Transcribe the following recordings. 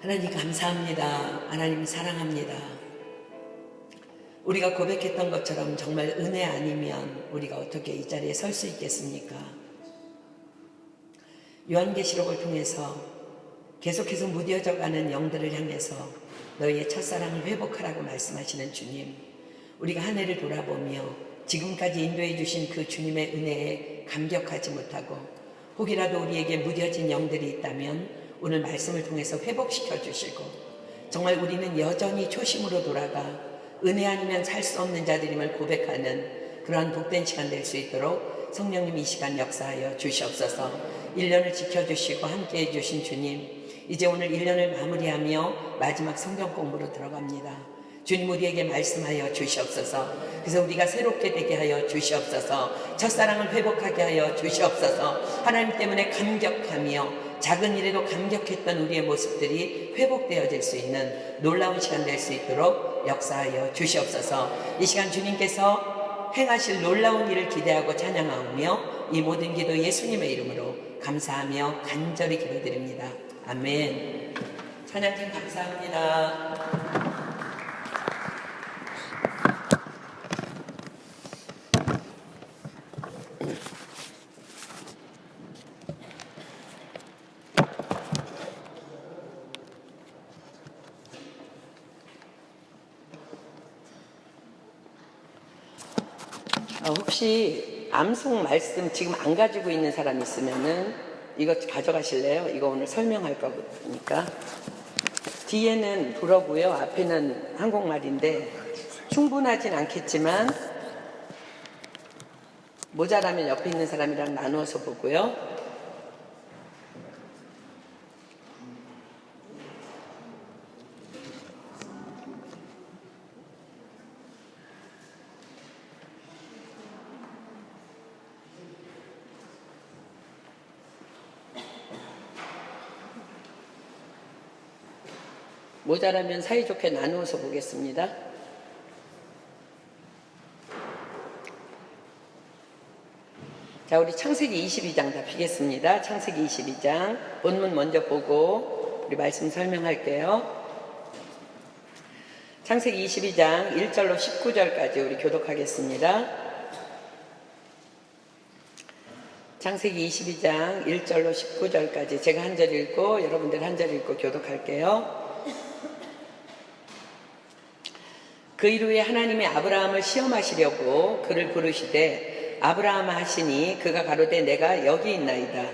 하나님 감사합니다. 하나님 사랑합니다. 우리가 고백했던 것처럼 정말 은혜 아니면 우리가 어떻게 이 자리에 설 수 있겠습니까? 요한계시록을 통해서 계속해서 무뎌져가는 영들을 향해서 너희의 첫사랑을 회복하라고 말씀하시는 주님, 우리가 한 해를 돌아보며 지금까지 인도해 주신 그 주님의 은혜에 감격하지 못하고 혹이라도 우리에게 무뎌진 영들이 있다면 오늘 말씀을 통해서 회복시켜 주시고, 정말 우리는 여전히 초심으로 돌아가 은혜 아니면 살 수 없는 자들임을 고백하는 그러한 복된 시간 될 수 있도록 성령님 이 시간 역사하여 주시옵소서. 1년을 지켜주시고 함께해 주신 주님, 이제 오늘 1년을 마무리하며 마지막 성경 공부로 들어갑니다. 주님, 우리에게 말씀하여 주시옵소서. 그래서 우리가 새롭게 되게 하여 주시옵소서. 첫사랑을 회복하게 하여 주시옵소서. 하나님 때문에 감격하며 작은 일에도 감격했던 우리의 모습들이 회복되어질 수 있는 놀라운 시간 될 수 있도록 역사하여 주시옵소서. 이 시간 주님께서 행하실 놀라운 일을 기대하고 찬양하며 이 모든 기도 예수님의 이름으로 감사하며 간절히 기도드립니다. 아멘. 찬양팀 감사합니다. 혹시 암송 말씀 지금 안 가지고 있는 사람 있으면은 이거 가져가실래요? 이거 오늘 설명할 거니까. 뒤에는 불어고요, 앞에는 한국말인데 충분하진 않겠지만 모자라면 옆에 있는 사람이랑 나누어서 보고요. 모자라면 사이좋게 나누어서 보겠습니다. 자, 우리 창세기 22장 다 피겠습니다. 창세기 22장 본문 먼저 보고 우리 말씀 설명할게요. 창세기 22장 1절로 19절까지 우리 교독하겠습니다. 창세기 22장 1절로 19절까지 제가 한 절 읽고 여러분들 한 절 읽고 교독할게요. 그 이후에 하나님이 아브라함을 시험하시려고 그를 부르시되 아브라함아 하시니 그가 가로되 내가 여기 있나이다.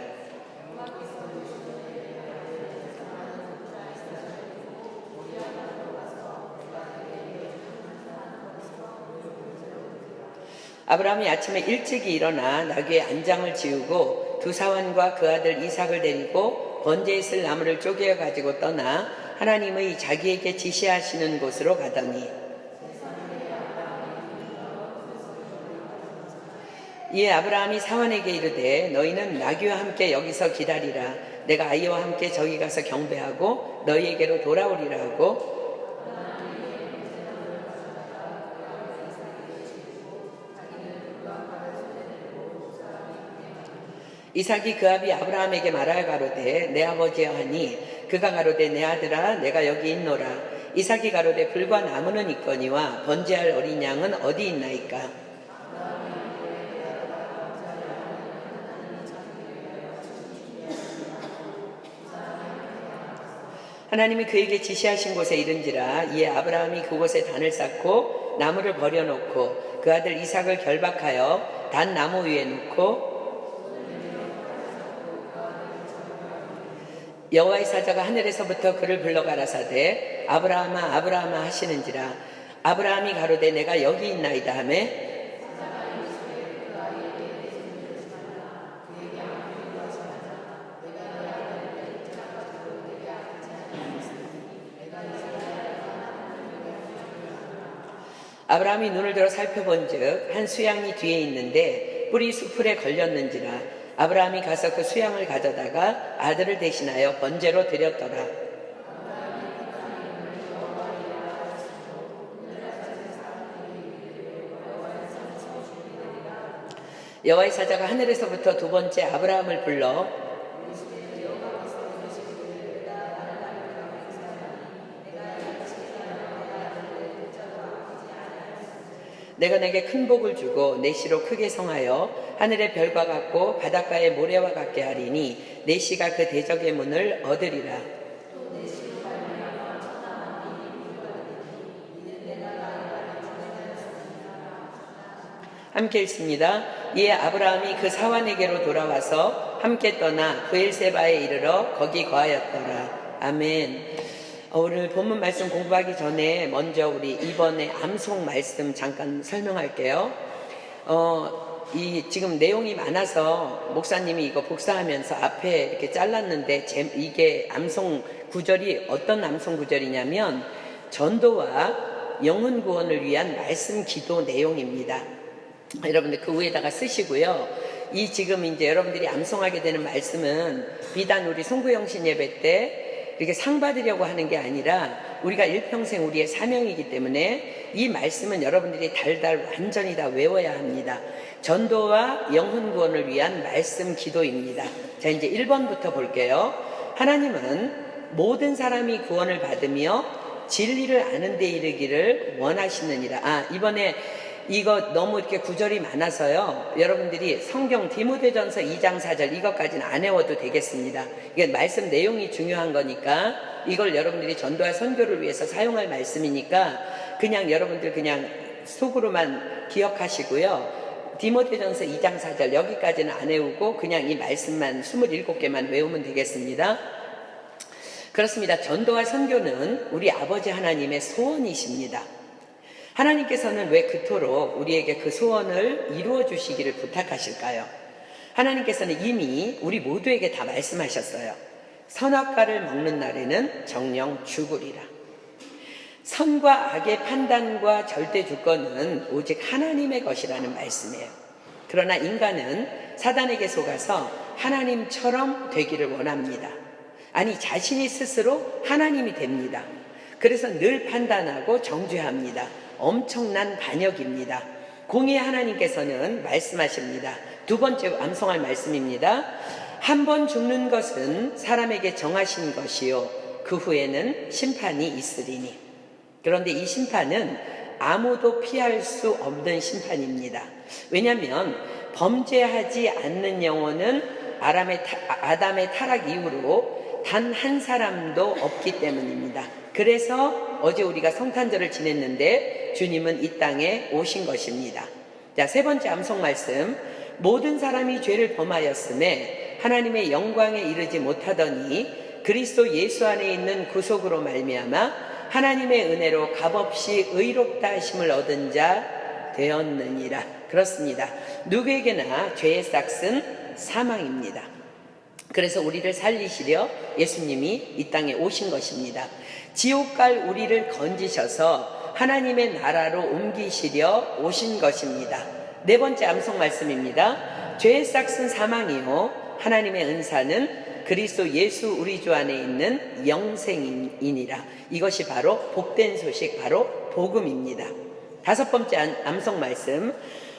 아브라함이 아침에 일찍이 일어나 나귀의 안장을 지우고 두 사환과 그 아들 이삭을 데리고 번제에 쓸 나무를 쪼개어 가지고 떠나 하나님의 자기에게 지시하시는 곳으로 가더니, 이에 아브라함이 사환에게 이르되 너희는 나귀와 함께 여기서 기다리라. 내가 아이와 함께 저기 가서 경배하고 너희에게로 돌아오리라 하고, 이삭이 그 아비 아브라함에게 말하여 가로되 내 아버지여 하니, 그가 가로되 내 아들아 내가 여기 있노라. 이삭이 가로되 불과 나무는 있거니와 번제할 어린 양은 어디 있나이까. 하나님이 그에게 지시하신 곳에 이른지라. 이에 아브라함이 그곳에 단을 쌓고 나무를 버려놓고 그 아들 이삭을 결박하여 단 나무 위에 놓고, 여호와의 사자가 하늘에서부터 그를 불러 가라사대 아브라함아 아브라함아 하시는지라. 아브라함이 가로되 내가 여기 있나이다 하매, 아브라함이 눈을 들어 살펴본즉 한 수양이 뒤에 있는데 뿔이 수풀에 걸렸는지라. 아브라함이 가서 그 수양을 가져다가 아들을 대신하여 번제로 드렸더라. 여호와의 사자가 하늘에서부터 두 번째 아브라함을 불러 내가 내게 큰 복을 주고 내 씨로 크게 성하여 하늘의 별과 같고 바닷가의 모래와 같게 하리니 내 씨가 그 대적의 문을 얻으리라. 함께 읽습니다. 이에 아브라함이 그 사환에게로 돌아와서 함께 떠나 브엘세바에 이르러 거기 거하였더라. 아멘. 오늘 본문 말씀 공부하기 전에 먼저 우리 이번에 암송 말씀 잠깐 설명할게요. 지금 내용이 많아서 목사님이 이거 복사하면서 앞에 이렇게 잘랐는데 이게 암송 구절이 어떤 암송 구절이냐면 전도와 영혼 구원을 위한 말씀 기도 내용입니다. 여러분들 그 위에다가 쓰시고요. 이 지금 이제 여러분들이 암송하게 되는 말씀은 비단 우리 송구영신 예배 때 이렇게 상 받으려고 하는 게 아니라 우리가 일평생 우리의 사명이기 때문에 이 말씀은 여러분들이 달달 완전히 다 외워야 합니다. 전도와 영혼 구원을 위한 말씀 기도입니다. 자, 이제 1번부터 볼게요. 하나님은 모든 사람이 구원을 받으며 진리를 아는 데 이르기를 원하시느니라. 이번에 이거 너무 이렇게 구절이 많아서요. 여러분들이 성경 디모데전서 2장 4절 이것까지는 안 외워도 되겠습니다. 이게 말씀 내용이 중요한 거니까 이걸 여러분들이 전도와 선교를 위해서 사용할 말씀이니까 그냥 여러분들 그냥 속으로만 기억하시고요. 디모데전서 2장 4절 여기까지는 안 외우고 그냥 이 말씀만 27개만 외우면 되겠습니다. 그렇습니다. 전도와 선교는 우리 아버지 하나님의 소원이십니다. 하나님께서는 왜 그토록 우리에게 그 소원을 이루어 주시기를 부탁하실까요? 하나님께서는 이미 우리 모두에게 다 말씀하셨어요. 선악과를 먹는 날에는 정령 죽으리라. 선과 악의 판단과 절대 주권은 오직 하나님의 것이라는 말씀이에요. 그러나 인간은 사단에게 속아서 하나님처럼 되기를 원합니다. 아니, 자신이 스스로 하나님이 됩니다. 그래서 늘 판단하고 정죄합니다. 엄청난 반역입니다. 공의의 하나님께서는 말씀하십니다. 두 번째 암송할 말씀입니다. 한 번 죽는 것은 사람에게 정하신 것이요 그 후에는 심판이 있으리니. 그런데 이 심판은 아무도 피할 수 없는 심판입니다. 왜냐하면 범죄하지 않는 영혼은 아담의 타락 이후로 단 한 사람도 없기 때문입니다. 그래서 어제 우리가 성탄절을 지냈는데 주님은 이 땅에 오신 것입니다. 자, 세 번째 암송 말씀. 모든 사람이 죄를 범하였음에 하나님의 영광에 이르지 못하더니 그리스도 예수 안에 있는 구속으로 말미암아 하나님의 은혜로 값없이 의롭다 하심을 얻은 자 되었느니라. 그렇습니다. 누구에게나 죄의 싹은 사망입니다. 그래서 우리를 살리시려 예수님이 이 땅에 오신 것입니다. 지옥 갈 우리를 건지셔서 하나님의 나라로 옮기시려 오신 것입니다. 네 번째 암송 말씀입니다. 죄의 싹은 사망이요 하나님의 은사는 그리스도 예수 우리 주 안에 있는 영생이니라. 이것이 바로 복된 소식, 바로 복음입니다. 다섯 번째 암송 말씀.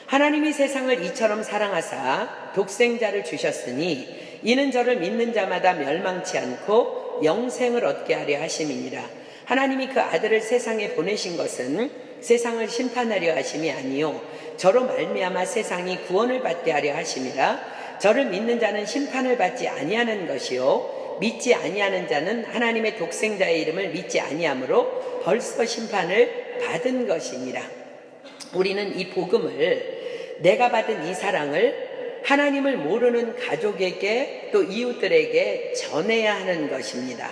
하나님이 세상을 이처럼 사랑하사 독생자를 주셨으니 이는 저를 믿는 자마다 멸망치 않고 영생을 얻게 하려 하심이니라. 하나님이 그 아들을 세상에 보내신 것은 세상을 심판하려 하심이 아니요 저로 말미암아 세상이 구원을 받게 하려 하심이라. 저를 믿는 자는 심판을 받지 아니하는 것이요 믿지 아니하는 자는 하나님의 독생자의 이름을 믿지 아니하므로 벌써 심판을 받은 것이니라. 우리는 이 복음을, 내가 받은 이 사랑을 하나님을 모르는 가족에게 또 이웃들에게 전해야 하는 것입니다.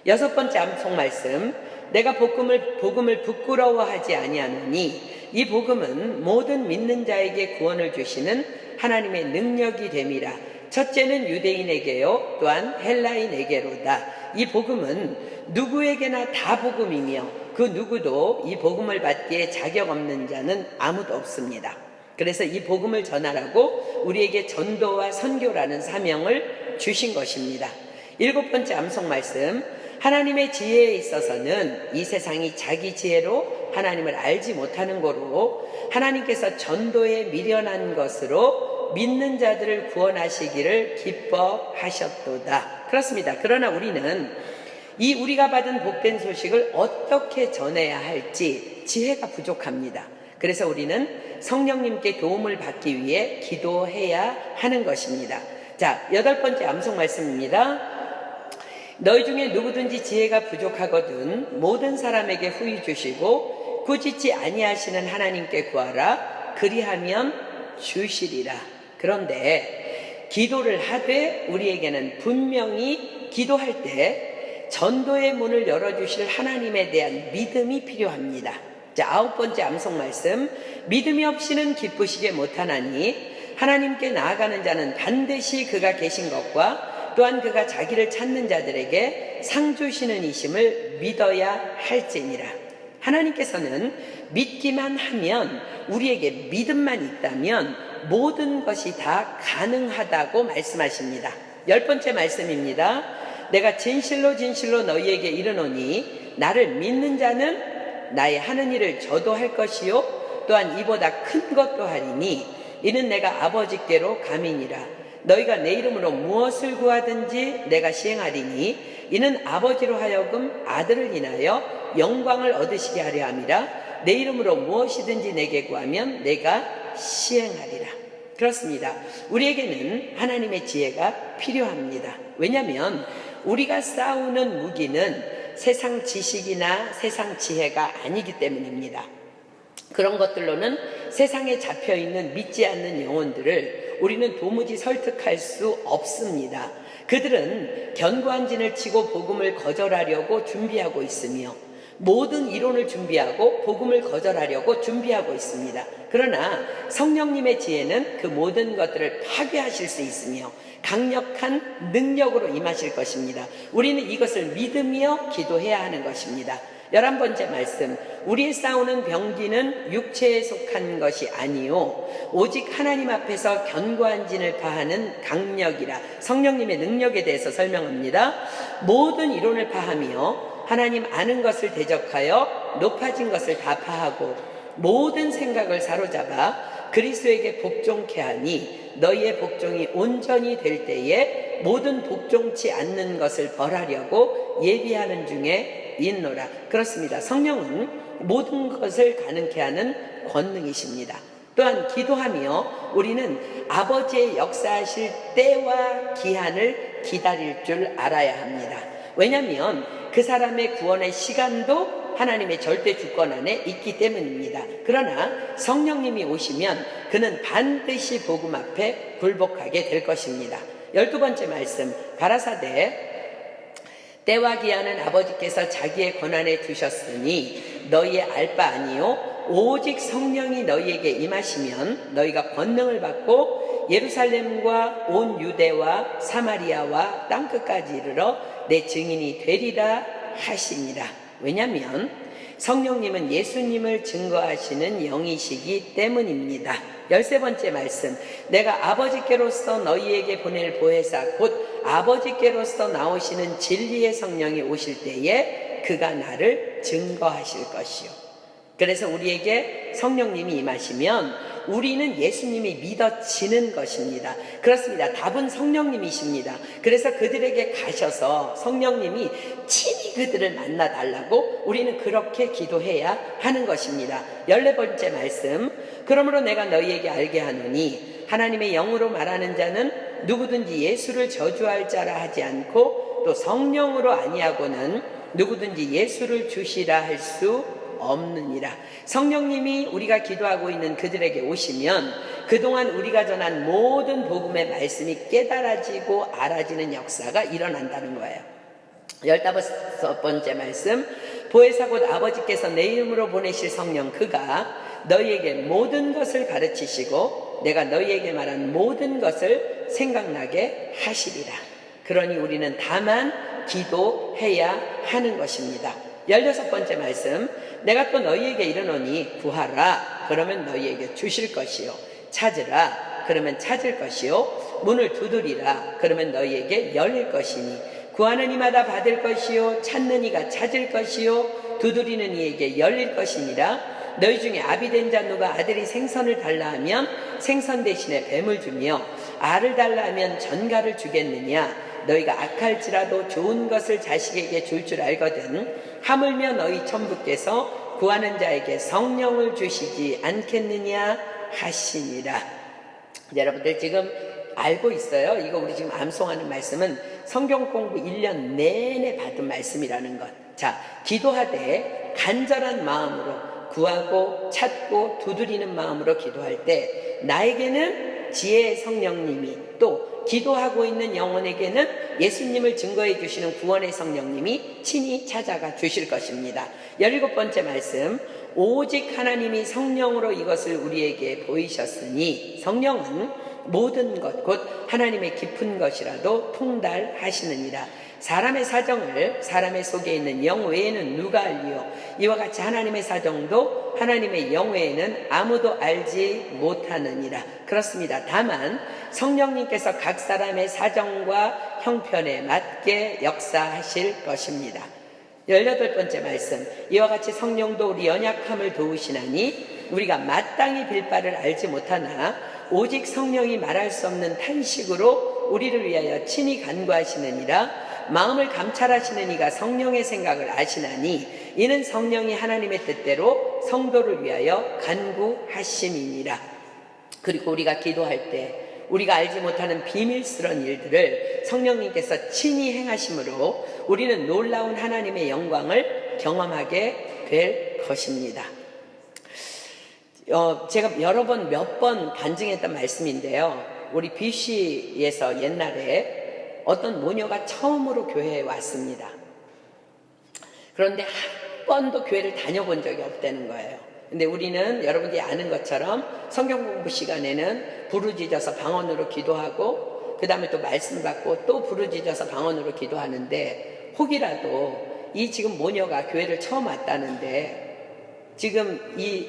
여섯 번째 암송 말씀. 내가 복음을 부끄러워하지 아니하노니 이 복음은 모든 믿는 자에게 구원을 주시는 하나님의 능력이 됨이라. 첫째는 유대인에게요 또한 헬라인에게로다. 이 복음은 누구에게나 다 복음이며 그 누구도 이 복음을 받기에 자격 없는 자는 아무도 없습니다. 그래서 이 복음을 전하라고 우리에게 전도와 선교라는 사명을 주신 것입니다. 일곱 번째 암송 말씀. 하나님의 지혜에 있어서는 이 세상이 자기 지혜로 하나님을 알지 못하는 거로 하나님께서 전도에 미련한 것으로 믿는 자들을 구원하시기를 기뻐하셨도다. 그렇습니다. 그러나 우리는 이 우리가 받은 복된 소식을 어떻게 전해야 할지 지혜가 부족합니다. 그래서 우리는 성령님께 도움을 받기 위해 기도해야 하는 것입니다. 자, 8번째 암송 말씀입니다. 너희 중에 누구든지 지혜가 부족하거든 모든 사람에게 후히 주시고 꾸짖지 아니하시는 하나님께 구하라. 그리하면 주시리라. 그런데 기도를 하되 우리에게는 분명히 기도할 때 전도의 문을 열어주실 하나님에 대한 믿음이 필요합니다. 자, 9번째 암송 말씀. 믿음이 없이는 기쁘시게 못하나니 하나님께 나아가는 자는 반드시 그가 계신 것과 또한 그가 자기를 찾는 자들에게 상 주시는 이심을 믿어야 할지니라. 하나님께서는 믿기만 하면, 우리에게 믿음만 있다면 모든 것이 다 가능하다고 말씀하십니다. 10번째 말씀입니다. 내가 진실로 진실로 너희에게 이르노니 나를 믿는 자는 나의 하는 일을 저도 할 것이요 또한 이보다 큰 것도 하리니 이는 내가 아버지께로 감이니라. 너희가 내 이름으로 무엇을 구하든지 내가 시행하리니 이는 아버지로 하여금 아들을 인하여 영광을 얻으시게 하려 함이라. 내 이름으로 무엇이든지 내게 구하면 내가 시행하리라. 그렇습니다. 우리에게는 하나님의 지혜가 필요합니다. 왜냐하면 우리가 싸우는 무기는 세상 지식이나 세상 지혜가 아니기 때문입니다. 그런 것들로는 세상에 잡혀있는 믿지 않는 영혼들을 우리는 도무지 설득할 수 없습니다. 그들은 견고한 진을 치고 복음을 거절하려고 준비하고 있으며 모든 이론을 준비하고 복음을 거절하려고 준비하고 있습니다. 그러나 성령님의 지혜는 그 모든 것들을 파괴하실 수 있으며 강력한 능력으로 임하실 것입니다. 우리는 이것을 믿으며 기도해야 하는 것입니다. 11번째 말씀. 우리의 싸우는 병기는 육체에 속한 것이 아니요 오직 하나님 앞에서 견고한 진을 파하는 강력이라. 성령님의 능력에 대해서 설명합니다. 모든 이론을 파하며 하나님 아는 것을 대적하여 높아진 것을 다 파하고 모든 생각을 사로잡아 그리스도에게 복종케 하니 너희의 복종이 온전히 될 때에 모든 복종치 않는 것을 벌하려고 예비하는 중에 있노라. 그렇습니다. 성령은 모든 것을 가능케 하는 권능이십니다. 또한 기도하며 우리는 아버지의 역사하실 때와 기한을 기다릴 줄 알아야 합니다. 왜냐하면 그 사람의 구원의 시간도 하나님의 절대 주권 안에 있기 때문입니다. 그러나 성령님이 오시면 그는 반드시 복음 앞에 굴복하게 될 것입니다. 12번째 말씀. 가라사대 때와 기한은 아버지께서 자기의 권한에 두셨으니 너희의 알 바 아니요 오직 성령이 너희에게 임하시면 너희가 권능을 받고 예루살렘과 온 유대와 사마리아와 땅끝까지 이르러 내 증인이 되리라 하시니라. 왜냐하면 성령님은 예수님을 증거하시는 영이시기 때문입니다. 13번째 말씀. 내가 아버지께로서 너희에게 보낼 보혜사 곧 아버지께로서 나오시는 진리의 성령이 오실 때에 그가 나를 증거하실 것이요. 그래서 우리에게 성령님이 임하시면 우리는 예수님이 믿어지는 것입니다. 그렇습니다. 답은 성령님이십니다. 그래서 그들에게 가셔서 성령님이 친히 그들을 만나달라고 우리는 그렇게 기도해야 하는 것입니다. 14번째 말씀. 그러므로 내가 너희에게 알게 하노니 하나님의 영으로 말하는 자는 누구든지 예수를 저주할 자라 하지 않고 또 성령으로 아니하고는 누구든지 예수를 주시라 할 수 없느니라. 성령님이 우리가 기도하고 있는 그들에게 오시면 그동안 우리가 전한 모든 복음의 말씀이 깨달아지고 알아지는 역사가 일어난다는 거예요. 15번째 말씀. 보혜사 곧 아버지께서 내 이름으로 보내실 성령 그가 너희에게 모든 것을 가르치시고 내가 너희에게 말한 모든 것을 생각나게 하시리라. 그러니 우리는 다만 기도해야 하는 것입니다. 16번째 말씀. 내가 또 너희에게 이르노니 구하라 그러면 너희에게 주실 것이요 찾으라 그러면 찾을 것이요 문을 두드리라 그러면 너희에게 열릴 것이니 구하는 이마다 받을 것이요 찾는 이가 찾을 것이요 두드리는 이에게 열릴 것이니라. 너희 중에 아비된 자 누가 아들이 생선을 달라 하면 생선 대신에 뱀을 주며 알을 달라 하면 전갈을 주겠느냐. 너희가 악할지라도 좋은 것을 자식에게 줄 알거든 하물며 너희 천부께서 구하는 자에게 성령을 주시지 않겠느냐 하시니라. 여러분들 지금 알고 있어요? 이거 우리 지금 암송하는 말씀은 성경 공부 1년 내내 받은 말씀이라는 것. 자, 기도하되 간절한 마음으로 구하고 찾고 두드리는 마음으로 기도할 때 나에게는 지혜의 성령님이, 또 기도하고 있는 영혼에게는 예수님을 증거해 주시는 구원의 성령님이 친히 찾아가 주실 것입니다. 17번째 말씀, 오직 하나님이 성령으로 이것을 우리에게 보이셨으니 성령은 모든 것 곧 하나님의 깊은 것이라도 통달하시느니라. 사람의 사정을 사람의 속에 있는 영 외에는 누가 알리요? 이와 같이 하나님의 사정도 하나님의 영 외에는 아무도 알지 못하느니라. 그렇습니다. 다만 성령님께서 각 사람의 사정과 형편에 맞게 역사하실 것입니다. 18번째 말씀, 이와 같이 성령도 우리 연약함을 도우시나니 우리가 마땅히 빌 바를 알지 못하나 오직 성령이 말할 수 없는 탄식으로 우리를 위하여 친히 간구하시느니라. 마음을 감찰하시는 이가 성령의 생각을 아시나니 이는 성령이 하나님의 뜻대로 성도를 위하여 간구하심이니라. 그리고 우리가 기도할 때 우리가 알지 못하는 비밀스러운 일들을 성령님께서 친히 행하심으로 우리는 놀라운 하나님의 영광을 경험하게 될 것입니다. 제가 여러 번 몇 번 간증했던 말씀인데요. 우리 BC에서 옛날에 어떤 모녀가 처음으로 교회에 왔습니다. 그런데 한 번도 교회를 다녀본 적이 없다는 거예요. 근데 우리는 여러분들이 아는 것처럼 성경 공부 시간에는 부르짖어서 방언으로 기도하고 그 다음에 또 말씀 받고 또 부르짖어서 방언으로 기도하는데, 혹이라도 이 지금 모녀가 교회를 처음 왔다는데 지금 이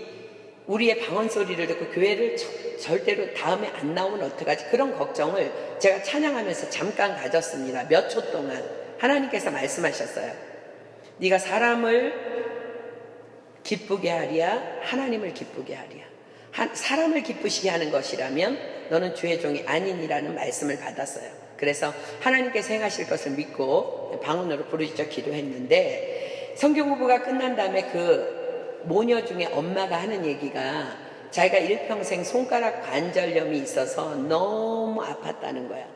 우리의 방언 소리를 듣고 교회를 절대로 다음에 안 나오면 어떡하지? 그런 걱정을 제가 찬양하면서 잠깐 가졌습니다. 몇 초 동안 하나님께서 말씀하셨어요. 네가 사람을 기쁘게 하랴 하나님을 기쁘게 하랴. 사람을 기쁘시게 하는 것이라면 너는 주의 종이 아니니라는 말씀을 받았어요. 그래서 하나님께서 행하실 것을 믿고 방언으로 부르짖어 기도했는데, 성경 공부가 끝난 다음에 그 모녀 중에 엄마가 하는 얘기가 자기가 일평생 손가락 관절염이 있어서 너무 아팠다는 거야.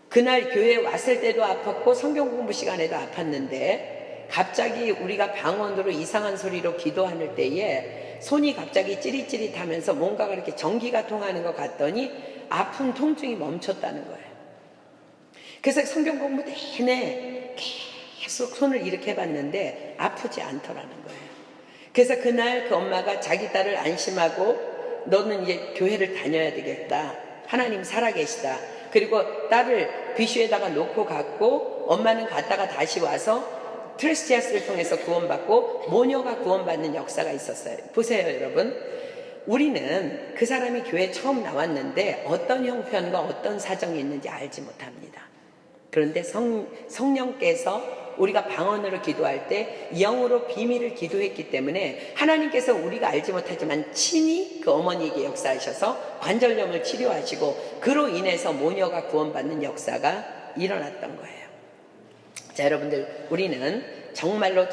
그날 교회에 왔을 때도 아팠고 성경 공부 시간에도 아팠는데 갑자기 우리가 방언으로 이상한 소리로 기도할 때에 손이 갑자기 찌릿찌릿하면서 뭔가가 이렇게 전기가 통하는 것 같더니 아픈 통증이 멈췄다는 거예요. 그래서 성경 공부 내내 계속 손을 이렇게 해봤는데 아프지 않더라는 거예요. 그래서 그날 그 엄마가 자기 딸을 안심하고 너는 이제 교회를 다녀야 되겠다. 하나님 살아계시다. 그리고 딸을 비슈에다가 놓고 갔고 엄마는 갔다가 다시 와서 트레스티아스를 통해서 구원받고 모녀가 구원받는 역사가 있었어요. 보세요 여러분, 우리는 그 사람이 교회에 처음 나왔는데 어떤 형편과 어떤 사정이 있는지 알지 못합니다. 그런데 성령께서 우리가 방언으로 기도할 때 영으로 비밀을 기도했기 때문에 하나님께서 우리가 알지 못하지만 친히 그 어머니에게 역사하셔서 관절염을 치료하시고 그로 인해서 모녀가 구원받는 역사가 일어났던 거예요. 자, 여러분들, 우리는 정말로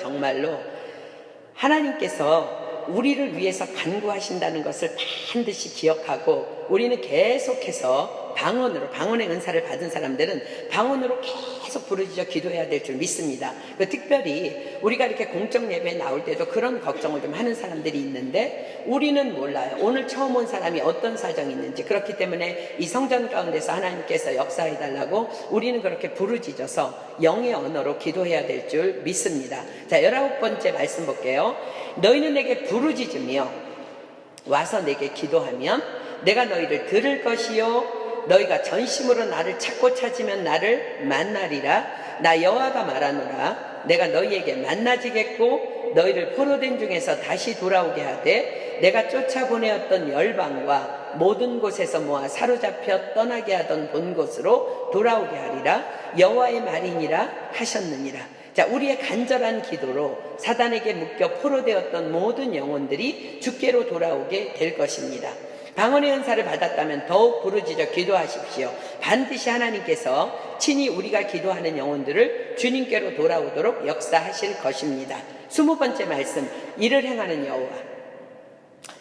하나님께서 우리를 위해서 간구하신다는 것을 반드시 기억하고 우리는 계속해서 방언의 은사를 받은 사람들은 방언으로 계속 부르짖어 기도해야 될 줄 믿습니다. 특별히 우리가 이렇게 공적 예배에 나올 때도 그런 걱정을 좀 하는 사람들이 있는데 우리는 몰라요. 오늘 처음 온 사람이 어떤 사정이 있는지. 그렇기 때문에 이 성전 가운데서 하나님께서 역사해달라고 우리는 그렇게 부르짖어서 영의 언어로 기도해야 될 줄 믿습니다. 자, 19번째 말씀 볼게요. 너희는 내게 부르짖으며 와서 내게 기도하면 내가 너희를 들을 것이요 너희가 전심으로 나를 찾고 찾으면 나를 만나리라. 나 여호와가 말하노라. 내가 너희에게 만나지겠고 너희를 포로된 중에서 다시 돌아오게 하되 내가 쫓아보내었던 열방과 모든 곳에서 모아 사로잡혀 떠나게 하던 본 곳으로 돌아오게 하리라. 여호와의 말이니라 하셨느니라. 자, 우리의 간절한 기도로 사단에게 묶여 포로되었던 모든 영혼들이 주께로 돌아오게 될 것입니다. 방언의 은사를 받았다면 더욱 부르짖어 기도하십시오. 반드시 하나님께서 친히 우리가 기도하는 영혼들을 주님께로 돌아오도록 역사하실 것입니다. 20번째 말씀, 이를 행하는 여호와,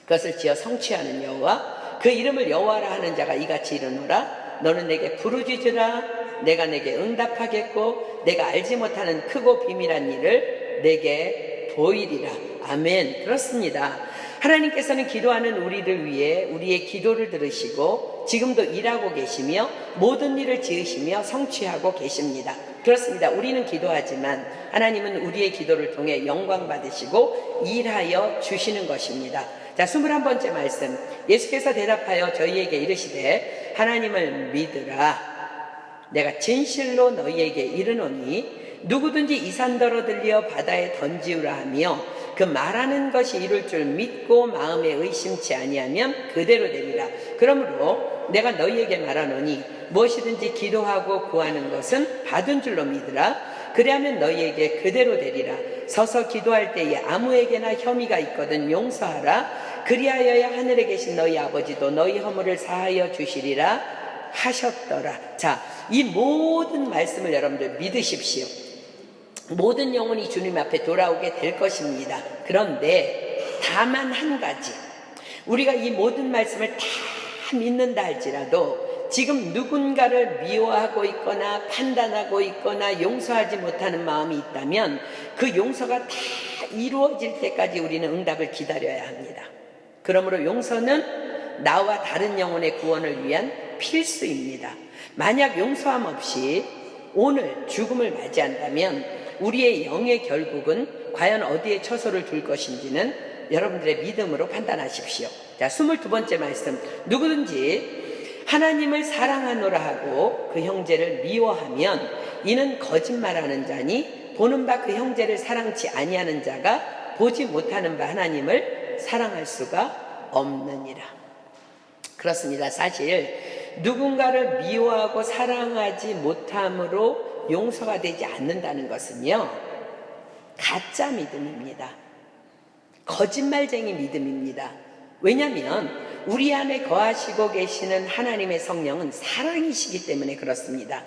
그것을 지어 성취하는 여호와, 그 이름을 여호와라 하는 자가 이같이 이르노라. 너는 내게 부르짖으라. 내가 내게 응답하겠고 내가 알지 못하는 크고 비밀한 일을 내게 보이리라. 아멘. 그렇습니다. 하나님께서는 기도하는 우리를 위해 우리의 기도를 들으시고 지금도 일하고 계시며 모든 일을 지으시며 성취하고 계십니다. 그렇습니다. 우리는 기도하지만 하나님은 우리의 기도를 통해 영광 받으시고 일하여 주시는 것입니다. 자, 21번째 말씀, 예수께서 대답하여 저희에게 이르시되 하나님을 믿으라. 내가 진실로 너희에게 이르노니 누구든지 이 산더러 들려 바다에 던지우라 하며 그 말하는 것이 이룰 줄 믿고 마음에 의심치 아니하면 그대로 되리라. 그러므로 내가 너희에게 말하노니 무엇이든지 기도하고 구하는 것은 받은 줄로 믿으라. 그리하면 너희에게 그대로 되리라. 서서 기도할 때에 아무에게나 혐의가 있거든 용서하라. 그리하여야 하늘에 계신 너희 아버지도 너희 허물을 사하여 주시리라 하셨더라. 자, 이 모든 말씀을 여러분들 믿으십시오. 모든 영혼이 주님 앞에 돌아오게 될 것입니다. 그런데 다만 한 가지, 우리가 이 모든 말씀을 다 믿는다 할지라도 지금 누군가를 미워하고 있거나 판단하고 있거나 용서하지 못하는 마음이 있다면 그 용서가 다 이루어질 때까지 우리는 응답을 기다려야 합니다. 그러므로 용서는 나와 다른 영혼의 구원을 위한 필수입니다. 만약 용서함 없이 오늘 죽음을 맞이한다면 우리의 영의 결국은 과연 어디에 처소를 둘 것인지는 여러분들의 믿음으로 판단하십시오. 자, 22번째 말씀, 누구든지 하나님을 사랑하노라 하고 그 형제를 미워하면 이는 거짓말하는 자니 보는 바 그 형제를 사랑치 아니하는 자가 보지 못하는 바 하나님을 사랑할 수가 없느니라. 그렇습니다. 사실 누군가를 미워하고 사랑하지 못함으로 용서가 되지 않는다는 것은요, 가짜 믿음입니다. 거짓말쟁이 믿음입니다. 왜냐하면 우리 안에 거하시고 계시는 하나님의 성령은 사랑이시기 때문에 그렇습니다.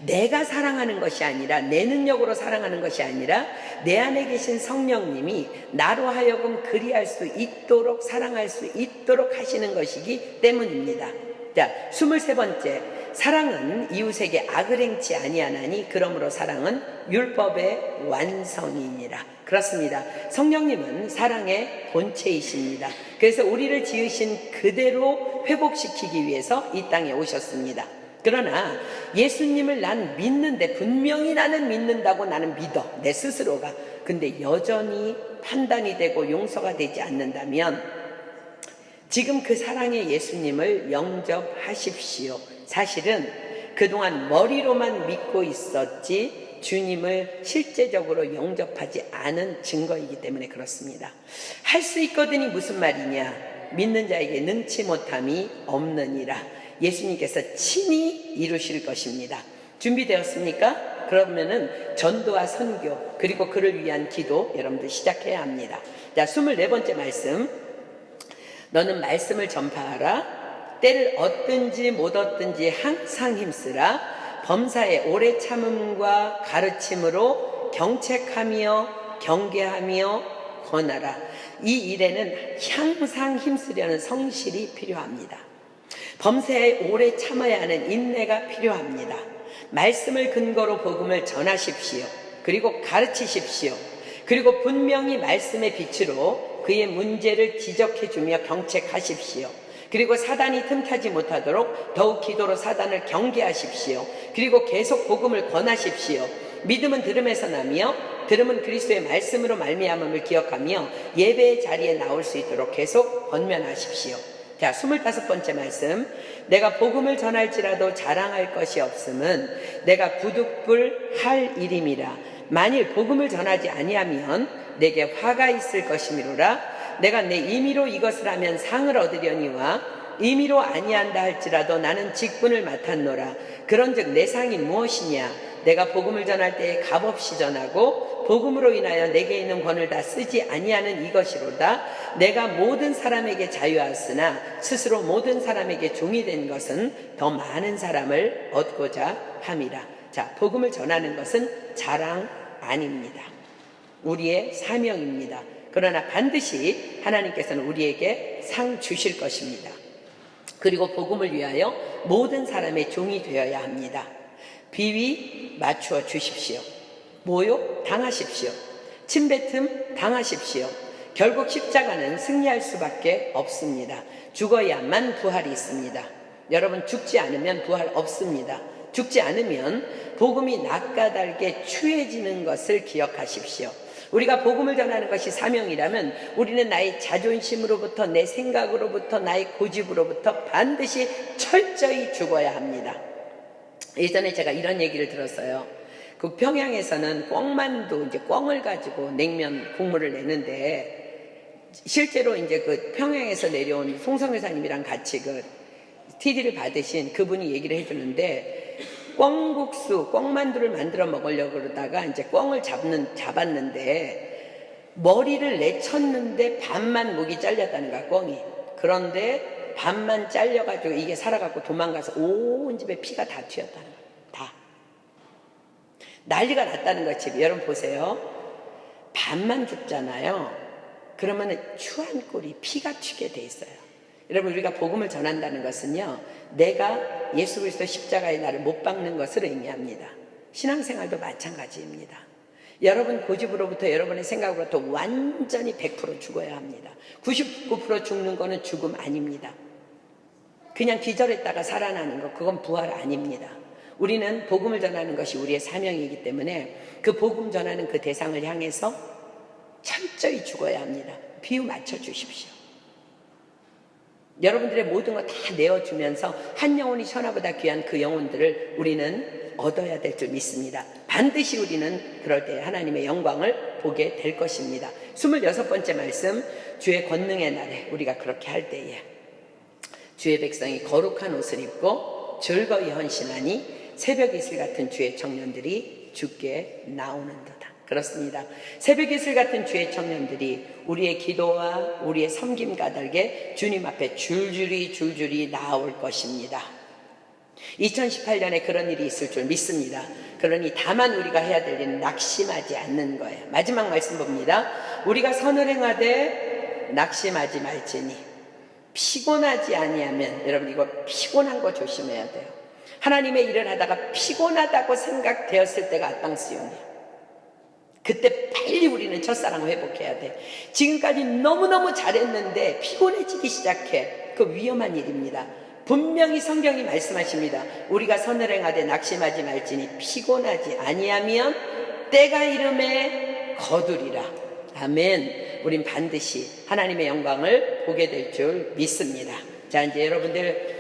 내가 사랑하는 것이 아니라, 내 능력으로 사랑하는 것이 아니라 내 안에 계신 성령님이 나로 하여금 그리할 수 있도록, 사랑할 수 있도록 하시는 것이기 때문입니다. 자, 23번째, 사랑은 이웃에게 악을 행치 아니하나니 그러므로 사랑은 율법의 완성이니라. 그렇습니다. 성령님은 사랑의 본체이십니다. 그래서 우리를 지으신 그대로 회복시키기 위해서 이 땅에 오셨습니다. 그러나 예수님을 난 믿는데, 분명히 나는 믿는다고 나는 믿어, 내 스스로가. 근데 여전히 판단이 되고 용서가 되지 않는다면 지금 그 사랑의 예수님을 영접하십시오. 사실은 그동안 머리로만 믿고 있었지 주님을 실제적으로 영접하지 않은 증거이기 때문에 그렇습니다. 할 수 있거든이 무슨 말이냐? 믿는 자에게 능치 못함이 없느니라. 예수님께서 친히 이루실 것입니다. 준비되었습니까? 그러면은 전도와 선교, 그리고 그를 위한 기도 여러분들 시작해야 합니다. 자, 24번째 말씀, 너는 말씀을 전파하라. 때를 얻든지 못 얻든지 항상 힘쓰라. 범사에 오래 참음과 가르침으로 경책하며 경계하며 권하라. 이 일에는 항상 힘쓰려는 성실이 필요합니다. 범사에 오래 참아야 하는 인내가 필요합니다. 말씀을 근거로 복음을 전하십시오. 그리고 가르치십시오. 그리고 분명히 말씀의 빛으로 그의 문제를 지적해주며 경책하십시오. 그리고 사단이 틈타지 못하도록 더욱 기도로 사단을 경계하십시오. 그리고 계속 복음을 권하십시오. 믿음은 들음에서 나며 들음은 그리스도의 말씀으로 말미암음을 기억하며 예배의 자리에 나올 수 있도록 계속 권면하십시오. 자, 25번째 말씀, 내가 복음을 전할지라도 자랑할 것이 없음은 내가 부득불 할 일임이라. 만일 복음을 전하지 아니하면 내게 화가 있을 것이미로라. 내가 내 임의로 이것을 하면 상을 얻으려니와 임의로 아니한다 할지라도 나는 직분을 맡았노라. 그런즉 내 상이 무엇이냐? 내가 복음을 전할 때에 값없이 전하고 복음으로 인하여 내게 있는 권을 다 쓰지 아니하는 이것이로다. 내가 모든 사람에게 자유하였으나 스스로 모든 사람에게 종이 된 것은 더 많은 사람을 얻고자 함이라. 자, 복음을 전하는 것은 자랑 아닙니다. 우리의 사명입니다. 그러나 반드시 하나님께서는 우리에게 상 주실 것입니다. 그리고 복음을 위하여 모든 사람의 종이 되어야 합니다. 비위 맞추어 주십시오. 모욕 당하십시오. 침뱉음 당하십시오. 결국 십자가는 승리할 수밖에 없습니다. 죽어야만 부활이 있습니다. 여러분, 죽지 않으면 부활 없습니다. 죽지 않으면 복음이 낯가달게 추해지는 것을 기억하십시오. 우리가 복음을 전하는 것이 사명이라면 우리는 나의 자존심으로부터, 내 생각으로부터, 나의 고집으로부터 반드시 철저히 죽어야 합니다. 예전에 제가 이런 얘기를 들었어요. 그 평양에서는 꿩만두, 이제 꿩을 가지고 냉면 국물을 내는데, 실제로 이제 그 평양에서 내려온 송성회사님이랑 같이 그 TD를 받으신 그분이 얘기를 해주는데, 꿩국수, 꿩만두를 만들어 먹으려고 그러다가 이제 꿩을 잡았는데 머리를 내쳤는데 반만 목이 잘렸다는 거야, 꿩이. 그런데 반만 잘려가지고 이게 살아갖고 도망가서 온 집에 피가 다 튀었다는 거야. 다. 난리가 났다는 거지. 여러분 보세요. 반만 죽잖아요. 그러면 추한 꼴이 피가 튀게 돼 있어요. 여러분, 우리가 복음을 전한다는 것은요, 내가 예수 그리스도 십자가에 나를 못 박는 것을 의미합니다. 신앙생활도 마찬가지입니다. 여러분 고집으로부터, 여러분의 생각으로부터 완전히 100% 죽어야 합니다. 99% 죽는 거는 죽음 아닙니다. 그냥 기절했다가 살아나는 거, 그건 부활 아닙니다. 우리는 복음을 전하는 것이 우리의 사명이기 때문에 그 복음 전하는 그 대상을 향해서 철저히 죽어야 합니다. 비유 맞춰 주십시오. 여러분들의 모든 거 다 내어주면서 한 영혼이 천하보다 귀한 그 영혼들을 우리는 얻어야 될 줄 믿습니다. 반드시 우리는 그럴 때 하나님의 영광을 보게 될 것입니다. 26번째 말씀, 주의 권능의 날에 우리가 그렇게 할 때에 주의 백성이 거룩한 옷을 입고 즐거이 헌신하니 새벽 이슬 같은 주의 청년들이 주께 나오는도다. 그렇습니다. 새벽 이슬 같은 주의 청년들이 우리의 기도와 우리의 섬김 가달게 주님 앞에 줄줄이 나올 것입니다. 2018년에 그런 일이 있을 줄 믿습니다. 그러니 다만 우리가 해야 될 일은 낙심하지 않는 거예요. 마지막 말씀 봅니다. 우리가 선을 행하되 낙심하지 말지니 피곤하지 아니하면, 여러분 이거 피곤한 거 조심해야 돼요. 하나님의 일을 하다가 피곤하다고 생각되었을 때가 앞당수용이에요. 그때 빨리 우리는 첫사랑을 회복해야 돼. 지금까지 너무너무 잘했는데 피곤해지기 시작해. 그 위험한 일입니다. 분명히 성경이 말씀하십니다. 우리가 선을 행하되 낙심하지 말지니 피곤하지 아니하면 때가 이름에 거두리라. 아멘. 우린 반드시 하나님의 영광을 보게 될 줄 믿습니다. 자, 이제 여러분들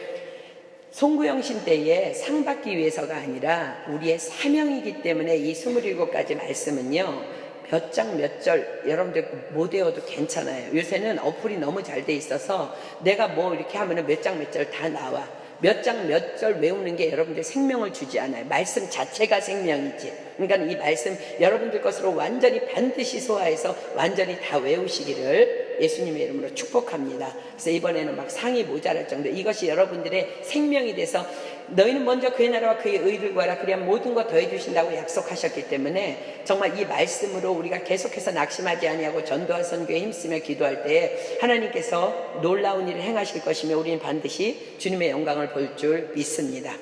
송구영신 때에 상 받기 위해서가 아니라 우리의 사명이기 때문에 이 27가지 말씀은요, 몇 장 몇 절 여러분들 못 외워도 괜찮아요. 요새는 어플이 너무 잘 돼 있어서 내가 뭐 이렇게 하면은 몇 장 몇 절 다 나와. 몇 장 몇 절 외우는 게 여러분들 생명을 주지 않아요. 말씀 자체가 생명이지. 그러니까 이 말씀 여러분들 것으로 완전히 반드시 소화해서 완전히 다 외우시기를 예수님의 이름으로 축복합니다. 그래서 이번에는 막 상이 모자랄 정도, 이것이 여러분들의 생명이 돼서 너희는 먼저 그의 나라와 그의 의를 구하라, 그래야 모든 것 더해 주신다고 약속하셨기 때문에 정말 이 말씀으로 우리가 계속해서 낙심하지 아니하고 전도와 선교에 힘쓰며 기도할 때에 하나님께서 놀라운 일을 행하실 것이며 우리는 반드시 주님의 영광을 볼 줄 믿습니다.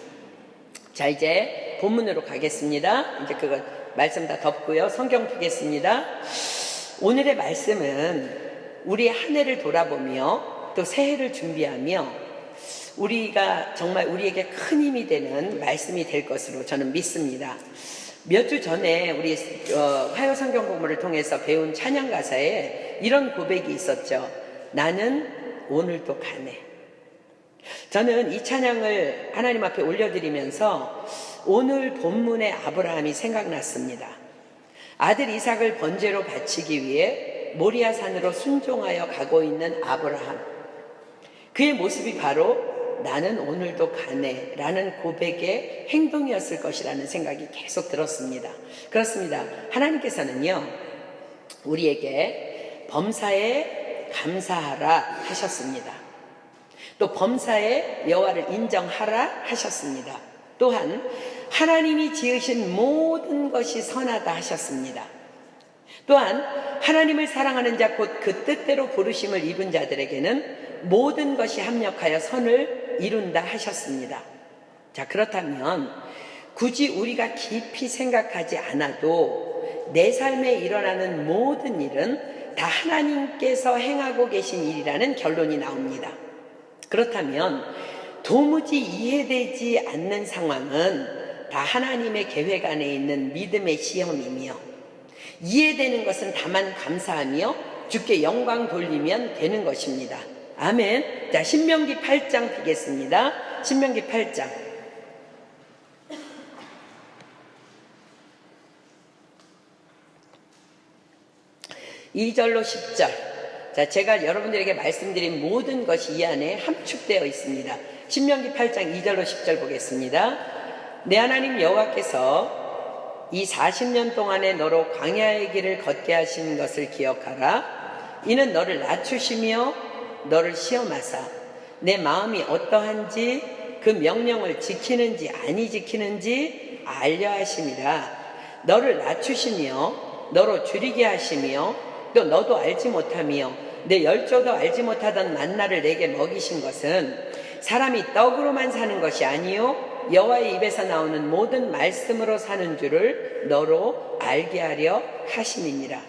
자, 이제 본문으로 가겠습니다. 이제 그거 말씀 다 덮고요. 성경 보겠습니다. 오늘의 말씀은 우리 한 해를 돌아보며 또 새해를 준비하며 우리가 정말 우리에게 큰 힘이 되는 말씀이 될 것으로 저는 믿습니다. 몇 주 전에 우리 화요 성경 공부를 통해서 배운 찬양 가사에 이런 고백이 있었죠. 나는 오늘도 가네. 저는 이 찬양을 하나님 앞에 올려드리면서 오늘 본문의 아브라함이 생각났습니다. 아들 이삭을 번제로 바치기 위해 모리아산으로 순종하여 가고 있는 아브라함. 그의 모습이 바로 나는 오늘도 가네 라는 고백의 행동이었을 것이라는 생각이 계속 들었습니다. 그렇습니다. 하나님께서는요, 우리에게 범사에 감사하라 하셨습니다. 또 범사에 여호와를 인정하라 하셨습니다. 또한 하나님이 지으신 모든 것이 선하다 하셨습니다. 또한 하나님을 사랑하는 자 곧 그 뜻대로 부르심을 입은 자들에게는 모든 것이 합력하여 선을 이룬다 하셨습니다. 자, 그렇다면 굳이 우리가 깊이 생각하지 않아도 내 삶에 일어나는 모든 일은 다 하나님께서 행하고 계신 일이라는 결론이 나옵니다. 그렇다면 도무지 이해되지 않는 상황은 다 하나님의 계획 안에 있는 믿음의 시험이며, 이해되는 것은 다만 감사하며 주께 영광 돌리면 되는 것입니다. 아멘. 자, 신명기 8장 보겠습니다. 신명기 8장 2절로 10절. 자, 제가 여러분들에게 말씀드린 모든 것이 이 안에 함축되어 있습니다. 신명기 8장 2절로 10절 보겠습니다. 내 하나님 여호와께서 이 40년 동안에 너로 광야의 길을 걷게 하신 것을 기억하라. 이는 너를 낮추시며 너를 시험하사 내 마음이 어떠한지 그 명령을 지키는지 아니 지키는지 알려 하심이라. 너를 낮추시며 너로 줄이게 하시며 또 너도 알지 못하며 내 열조도 알지 못하던 만나를 내게 먹이신 것은 사람이 떡으로만 사는 것이 아니요 여호와의 입에서 나오는 모든 말씀으로 사는 줄을 너로 알게 하려 하심이니라.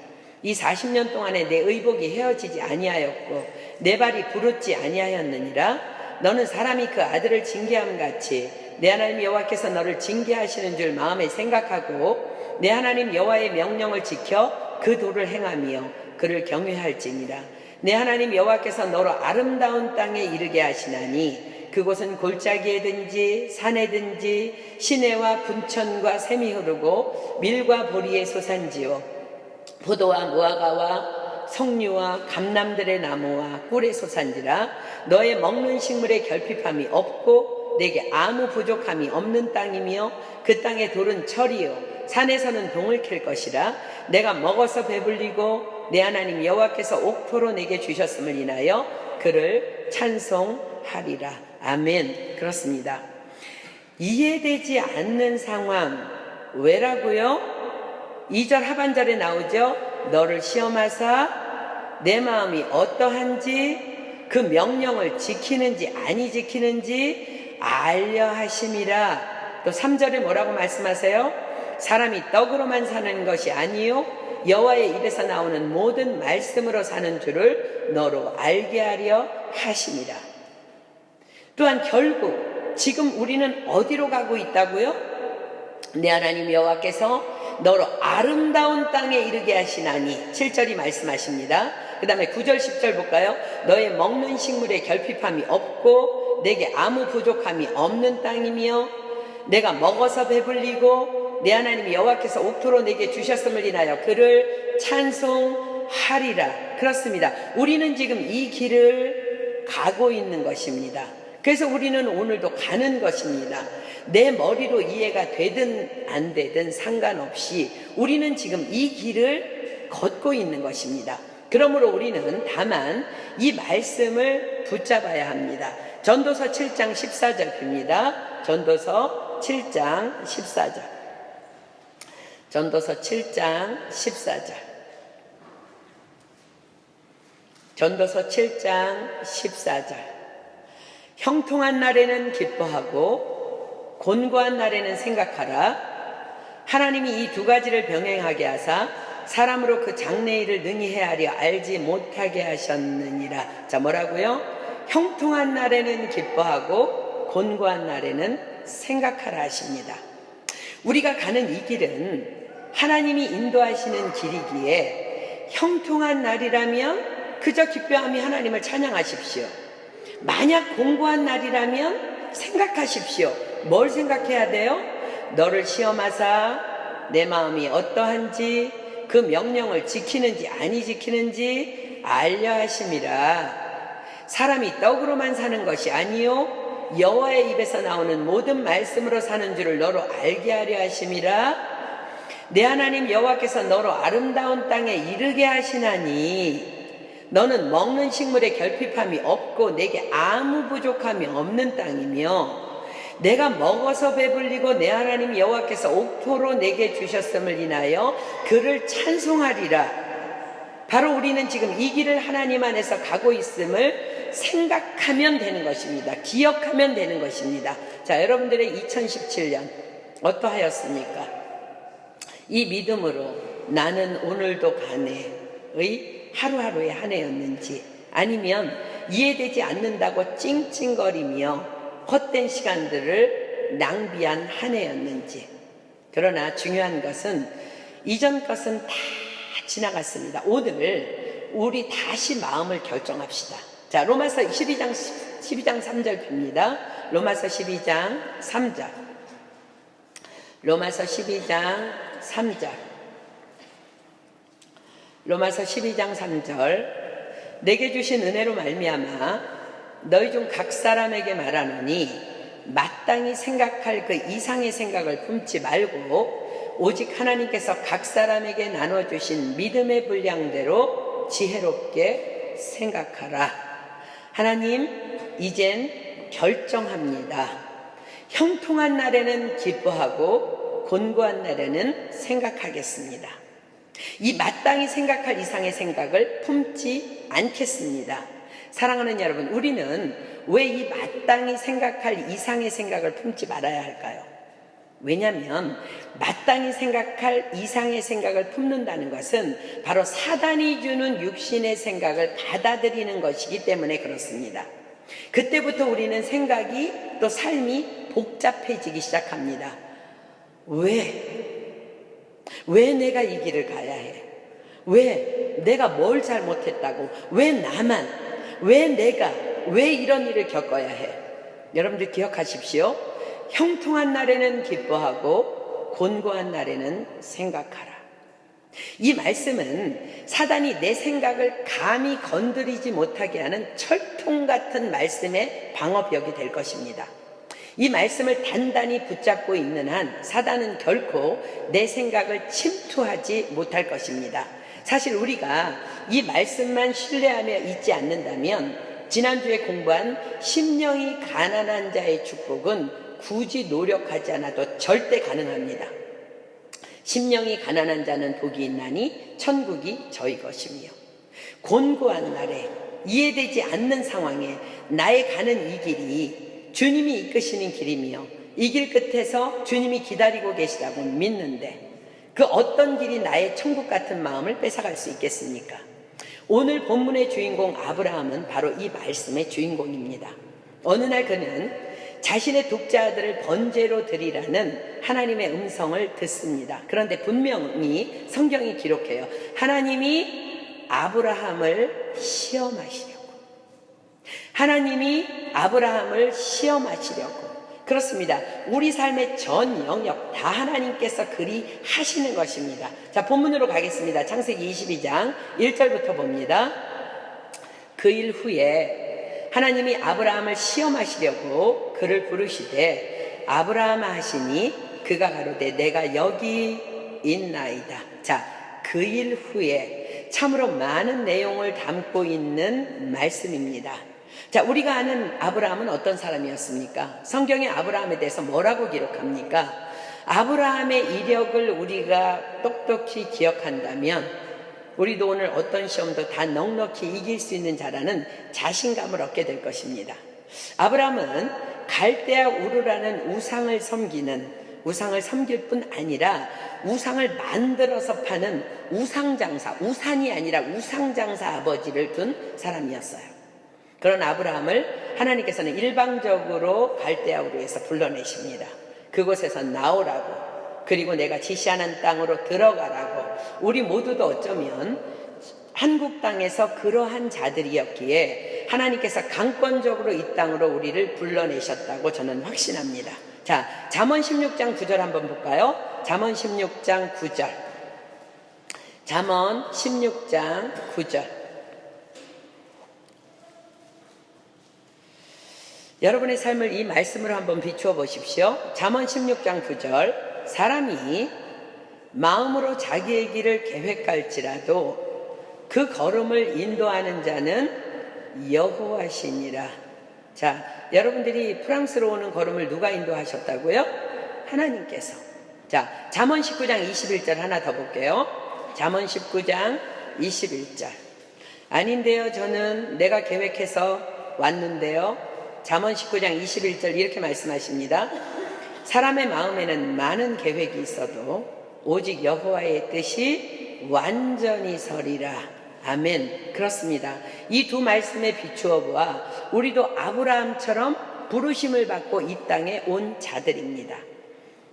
이 40년 동안에 내 의복이 헤어지지 아니하였고 내 발이 부르지 아니하였느니라. 너는 사람이 그 아들을 징계함 같이 내 하나님 여호와께서 너를 징계하시는 줄 마음에 생각하고 내 하나님 여호와의 명령을 지켜 그 도를 행하며 그를 경외할지니라. 내 하나님 여호와께서 너로 아름다운 땅에 이르게 하시나니 그곳은 골짜기에든지 산에든지 시내와 분천과 샘이 흐르고 밀과 보리의 소산지요 포도와 무화과와 석류와 감람들의 나무와 꿀의 소산지라. 너의 먹는 식물의 결핍함이 없고 내게 아무 부족함이 없는 땅이며 그 땅의 돌은 철이요 산에서는 동을 캘 것이라. 내가 먹어서 배불리고 내 하나님 여호와께서 옥토로 내게 주셨음을 인하여 그를 찬송하리라. 아멘. 그렇습니다. 이해되지 않는 상황 왜라고요? 2절 하반절에 나오죠. 너를 시험하사 내 마음이 어떠한지 그 명령을 지키는지 아니 지키는지 알려 하심이라. 또 3절에 뭐라고 말씀하세요? 사람이 떡으로만 사는 것이 아니요 여호와의 입에서 나오는 모든 말씀으로 사는 줄을 너로 알게 하려 하심이라. 또한 결국 지금 우리는 어디로 가고 있다고요? 내 하나님 여호와께서 너로 아름다운 땅에 이르게 하시나니 7절이 말씀하십니다. 그 다음에 9절 10절 볼까요? 너의 먹는 식물에 결핍함이 없고 내게 아무 부족함이 없는 땅이며 내가 먹어서 배불리고 내 하나님 여호와께서 옥토로 내게 주셨음을 인하여 그를 찬송하리라. 그렇습니다. 우리는 지금 이 길을 가고 있는 것입니다. 그래서 우리는 오늘도 가는 것입니다. 내 머리로 이해가 되든 안 되든 상관없이 우리는 지금 이 길을 걷고 있는 것입니다. 그러므로 우리는 다만 이 말씀을 붙잡아야 합니다. 전도서 7장 14절입니다. 전도서 7장 14절. 전도서 7장 14절. 전도서 7장 14절. 형통한 날에는 기뻐하고 곤고한 날에는 생각하라. 하나님이 이 두 가지를 병행하게 하사 사람으로 그 장래일을 능히 헤아려 알지 못하게 하셨느니라. 자, 뭐라고요? 형통한 날에는 기뻐하고 곤고한 날에는 생각하라 하십니다. 우리가 가는 이 길은 하나님이 인도하시는 길이기에 형통한 날이라면 그저 기뻐하며 하나님을 찬양하십시오. 만약 곤고한 날이라면 생각하십시오. 뭘 생각해야 돼요? 너를 시험하사 내 마음이 어떠한지 그 명령을 지키는지 아니 지키는지 알려 하심이라. 사람이 떡으로만 사는 것이 아니요 여호와의 입에서 나오는 모든 말씀으로 사는 줄을 너로 알게 하려 하심이라. 내 하나님 여호와께서 너로 아름다운 땅에 이르게 하시나니 너는 먹는 식물에 결핍함이 없고 내게 아무 부족함이 없는 땅이며 내가 먹어서 배불리고 내 하나님 여호와께서 옥토로 내게 주셨음을 인하여 그를 찬송하리라. 바로 우리는 지금 이 길을 하나님 안에서 가고 있음을 생각하면 되는 것입니다. 기억하면 되는 것입니다. 자, 여러분들의 2017년 어떠하였습니까? 이 믿음으로 나는 오늘도 가네의 하루하루의 한 해였는지, 아니면 이해되지 않는다고 찡찡거리며 헛된 시간들을 낭비한 한 해였는지. 그러나 중요한 것은 이전 것은 다 지나갔습니다. 오늘 우리 다시 마음을 결정합시다. 자, 로마서 12장 3절 봅니다. 로마서 12장 3절. 로마서 12장 3절. 로마서 12장 3절. 내게 주신 은혜로 말미암아 너희 중 각 사람에게 말하노니 마땅히 생각할 그 이상의 생각을 품지 말고 오직 하나님께서 각 사람에게 나눠주신 믿음의 분량대로 지혜롭게 생각하라. 하나님, 이젠 결정합니다. 형통한 날에는 기뻐하고 곤고한 날에는 생각하겠습니다. 이 마땅히 생각할 이상의 생각을 품지 않겠습니다. 사랑하는 여러분, 우리는 왜 이 마땅히 생각할 이상의 생각을 품지 말아야 할까요? 왜냐하면 마땅히 생각할 이상의 생각을 품는다는 것은 바로 사단이 주는 육신의 생각을 받아들이는 것이기 때문에 그렇습니다. 그때부터 우리는 생각이 또 삶이 복잡해지기 시작합니다. 왜 내가 이 길을 가야 해? 왜 내가 뭘 잘못했다고? 왜 나만? 왜 이런 일을 겪어야 해? 여러분들 기억하십시오. 형통한 날에는 기뻐하고 곤고한 날에는 생각하라. 이 말씀은 사단이 내 생각을 감히 건드리지 못하게 하는 철통 같은 말씀의 방어벽이 될 것입니다. 이 말씀을 단단히 붙잡고 있는 한 사단은 결코 내 생각을 침투하지 못할 것입니다. 사실 우리가 이 말씀만 신뢰하며 잊지 않는다면 지난주에 공부한 심령이 가난한 자의 축복은 굳이 노력하지 않아도 절대 가능합니다. 심령이 가난한 자는 복이 있나니 천국이 저희 것이며, 곤고한 날에 이해되지 않는 상황에 나의 가는 이 길이 주님이 이끄시는 길이며 이 길 끝에서 주님이 기다리고 계시다고 믿는데 그 어떤 길이 나의 천국 같은 마음을 뺏어갈 수 있겠습니까? 오늘 본문의 주인공 아브라함은 바로 이 말씀의 주인공입니다. 어느 날 그는 자신의 독자들을 번제로 드리라는 하나님의 음성을 듣습니다. 그런데 분명히 성경이 기록해요. 하나님이 아브라함을 시험하시려고. 하나님이 아브라함을 시험하시려고. 그렇습니다. 우리 삶의 전 영역 다 하나님께서 그리 하시는 것입니다. 자, 본문으로 가겠습니다. 창세기 22장 1절부터 봅니다. 그 일 후에 하나님이 아브라함을 시험하시려고 그를 부르시되 아브라함아 하시니 그가 가로되 내가 여기 있나이다. 자, 그 일 후에 참으로 많은 내용을 담고 있는 말씀입니다. 자, 우리가 아는 아브라함은 어떤 사람이었습니까? 성경에 아브라함에 대해서 뭐라고 기록합니까? 아브라함의 이력을 우리가 똑똑히 기억한다면 우리도 오늘 어떤 시험도 다 넉넉히 이길 수 있는 자라는 자신감을 얻게 될 것입니다. 아브라함은 갈대아 우르라는 우상을 섬길 뿐 아니라 우상을 만들어서 파는 우상장사, 우산이 아니라 우상장사 아버지를 둔 사람이었어요. 그런 아브라함을 하나님께서는 일방적으로 갈대아 우르에서 불러내십니다. 그곳에서 나오라고, 그리고 내가 지시하는 땅으로 들어가라고. 우리 모두도 어쩌면 한국 땅에서 그러한 자들이었기에 하나님께서 강권적으로 이 땅으로 우리를 불러내셨다고 저는 확신합니다. 자, 잠언 16장 9절 한번 볼까요? 잠언 16장 9절. 잠언 16장 9절. 여러분의 삶을 이 말씀으로 한번 비추어 보십시오. 잠언 16장 9절, 사람이 마음으로 자기의 길을 계획할지라도 그 걸음을 인도하는 자는 여호와시니라. 자, 여러분들이 프랑스로 오는 걸음을 누가 인도하셨다고요? 하나님께서. 자, 잠언 19장 21절 하나 더 볼게요. 잠언 19장 21절. 아닌데요, 저는 내가 계획해서 왔는데요. 잠언 19장 21절 이렇게 말씀하십니다. 사람의 마음에는 많은 계획이 있어도 오직 여호와의 뜻이 완전히 서리라. 아멘. 그렇습니다. 이 두 말씀에 비추어 보아 우리도 아브라함처럼 부르심을 받고 이 땅에 온 자들입니다.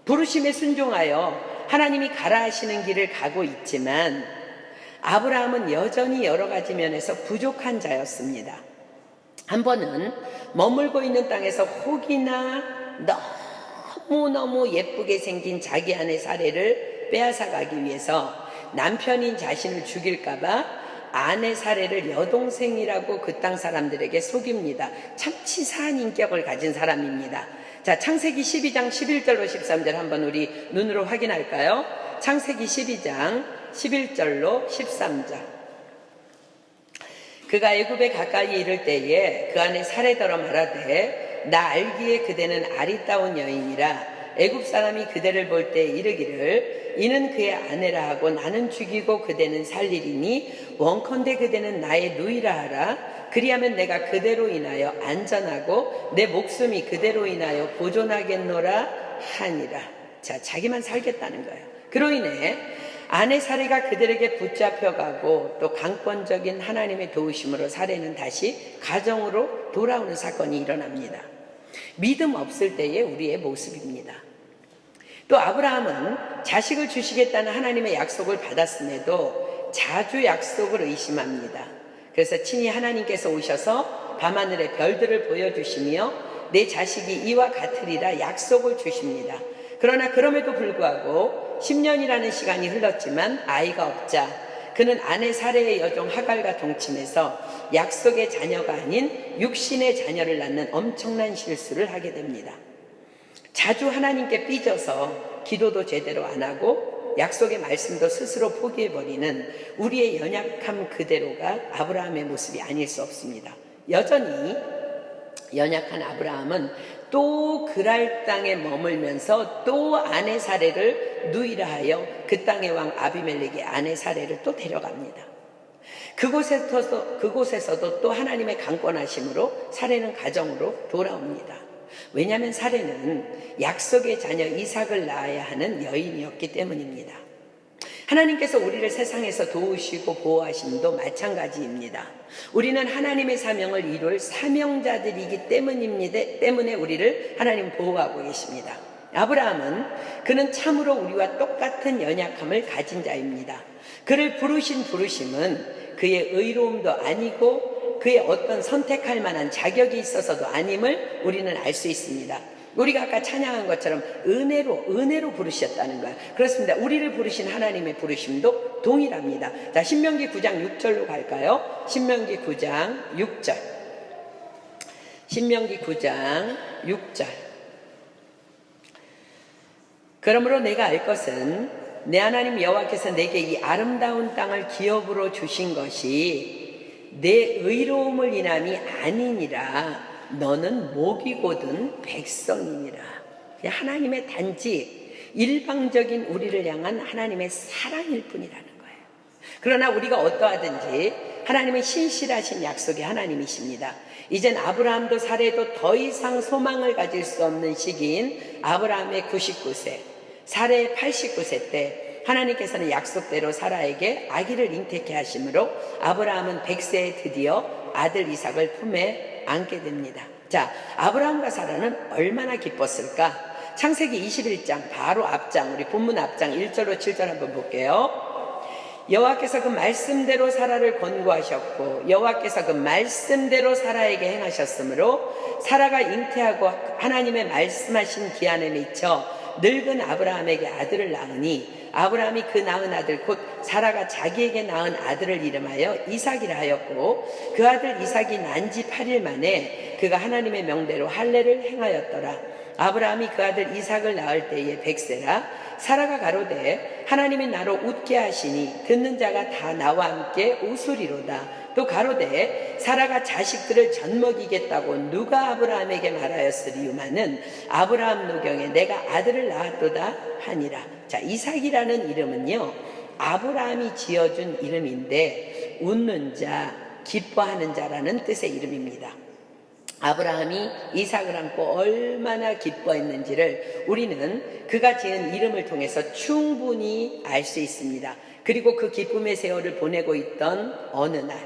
부르심에 순종하여 하나님이 가라 하시는 길을 가고 있지만 아브라함은 여전히 여러 가지 면에서 부족한 자였습니다. 한 번은 머물고 있는 땅에서 혹이나 너무너무 예쁘게 생긴 자기 아내 사례를 빼앗아가기 위해서 남편인 자신을 죽일까봐 아내 사례를 여동생이라고 그 땅 사람들에게 속입니다. 참 치사한 인격을 가진 사람입니다. 자, 창세기 12장 11절로 13절 한번 우리 눈으로 확인할까요? 창세기 12장 11절로 13절. 그가 애굽에 가까이 이를 때에 그 안에 사례더러 말하되 나 알기에 그대는 아리따운 여인이라 애굽 사람이 그대를 볼 때 이르기를 이는 그의 아내라 하고 나는 죽이고 그대는 살리리니 원컨대 그대는 나의 누이라 하라. 그리하면 내가 그대로 인하여 안전하고 내 목숨이 그대로 인하여 보존하겠노라 하니라. 자, 자기만 살겠다는 거예요. 그로 인해 아내 사례가 그들에게 붙잡혀가고 또 강권적인 하나님의 도우심으로 사례는 다시 가정으로 돌아오는 사건이 일어납니다. 믿음 없을 때의 우리의 모습입니다. 또 아브라함은 자식을 주시겠다는 하나님의 약속을 받았음에도 자주 약속을 의심합니다. 그래서 친히 하나님께서 오셔서 밤하늘의 별들을 보여주시며 내 자식이 이와 같으리라 약속을 주십니다. 그러나 그럼에도 불구하고 10년이라는 시간이 흘렀지만 아이가 없자 그는 아내 사례의 여종 하갈과 동침해서 약속의 자녀가 아닌 육신의 자녀를 낳는 엄청난 실수를 하게 됩니다. 자주 하나님께 삐져서 기도도 제대로 안 하고 약속의 말씀도 스스로 포기해버리는 우리의 연약함 그대로가 아브라함의 모습이 아닐 수 없습니다. 여전히 연약한 아브라함은 또 그랄 땅에 머물면서 또 아내 사례를 누이라 하여 그 땅의 왕 아비멜렉의 아내 사례를 또 데려갑니다. 그곳에서도 또 하나님의 강권하심으로 사례는 가정으로 돌아옵니다. 왜냐하면 사례는 약속의 자녀 이삭을 낳아야 하는 여인이었기 때문입니다. 하나님께서 우리를 세상에서 도우시고 보호하심도 마찬가지입니다. 우리는 하나님의 사명을 이룰 사명자들이기 때문에 우리를 하나님 보호하고 계십니다. 아브라함은 그는 참으로 우리와 똑같은 연약함을 가진 자입니다. 그를 부르신 부르심은 그의 의로움도 아니고 그의 어떤 선택할 만한 자격이 있어서도 아님을 우리는 알 수 있습니다. 우리가 아까 찬양한 것처럼 은혜로 부르셨다는 거야. 그렇습니다. 우리를 부르신 하나님의 부르심도 동일합니다. 자, 신명기 9장 6절로 갈까요? 신명기 9장 6절. 신명기 9장 6절. 그러므로 내가 알 것은 내 하나님 여호와께서 내게 이 아름다운 땅을 기업으로 주신 것이 내 의로움을 인함이 아니니라. 너는 목이고든 백성이니라. 하나님의 단지 일방적인 우리를 향한 하나님의 사랑일 뿐이라는 거예요. 그러나 우리가 어떠하든지 하나님은 신실하신 약속의 하나님이십니다. 이젠 아브라함도 사례도 더 이상 소망을 가질 수 없는 시기인 아브라함의 99세, 사례의 89세 때 하나님께서는 약속대로 사라에게 아기를 잉태케 하심으로 아브라함은 100세에 드디어 아들 이삭을 품에 안게 됩니다. 자, 아브라함과 사라는 얼마나 기뻤을까? 창세기 21장 바로 앞장, 우리 본문 앞장 1절로 7절 한번 볼게요. 여호와께서 그 말씀대로 사라를 권고하셨고 여호와께서 그 말씀대로 사라에게 행하셨으므로 사라가 잉태하고 하나님의 말씀하신 기한에 미쳐 늙은 아브라함에게 아들을 낳으니 아브라함이 그 낳은 아들 곧 사라가 자기에게 낳은 아들을 이름하여 이삭이라 하였고 그 아들 이삭이 난 지 8일 만에 그가 하나님의 명대로 할례를 행하였더라. 아브라함이 그 아들 이삭을 낳을 때에 100세라. 사라가 가로되 하나님이 나로 웃게 하시니 듣는 자가 다 나와 함께 웃으리로다. 또 가로되 사라가 자식들을 젖먹이겠다고 누가 아브라함에게 말하였으리유마는 아브라함 노경에 내가 아들을 낳았도다 하니라. 자, 이삭이라는 이름은요 아브라함이 지어준 이름인데 웃는 자, 기뻐하는 자라는 뜻의 이름입니다. 아브라함이 이삭을 안고 얼마나 기뻐했는지를 우리는 그가 지은 이름을 통해서 충분히 알 수 있습니다. 그리고 그 기쁨의 세월을 보내고 있던 어느 날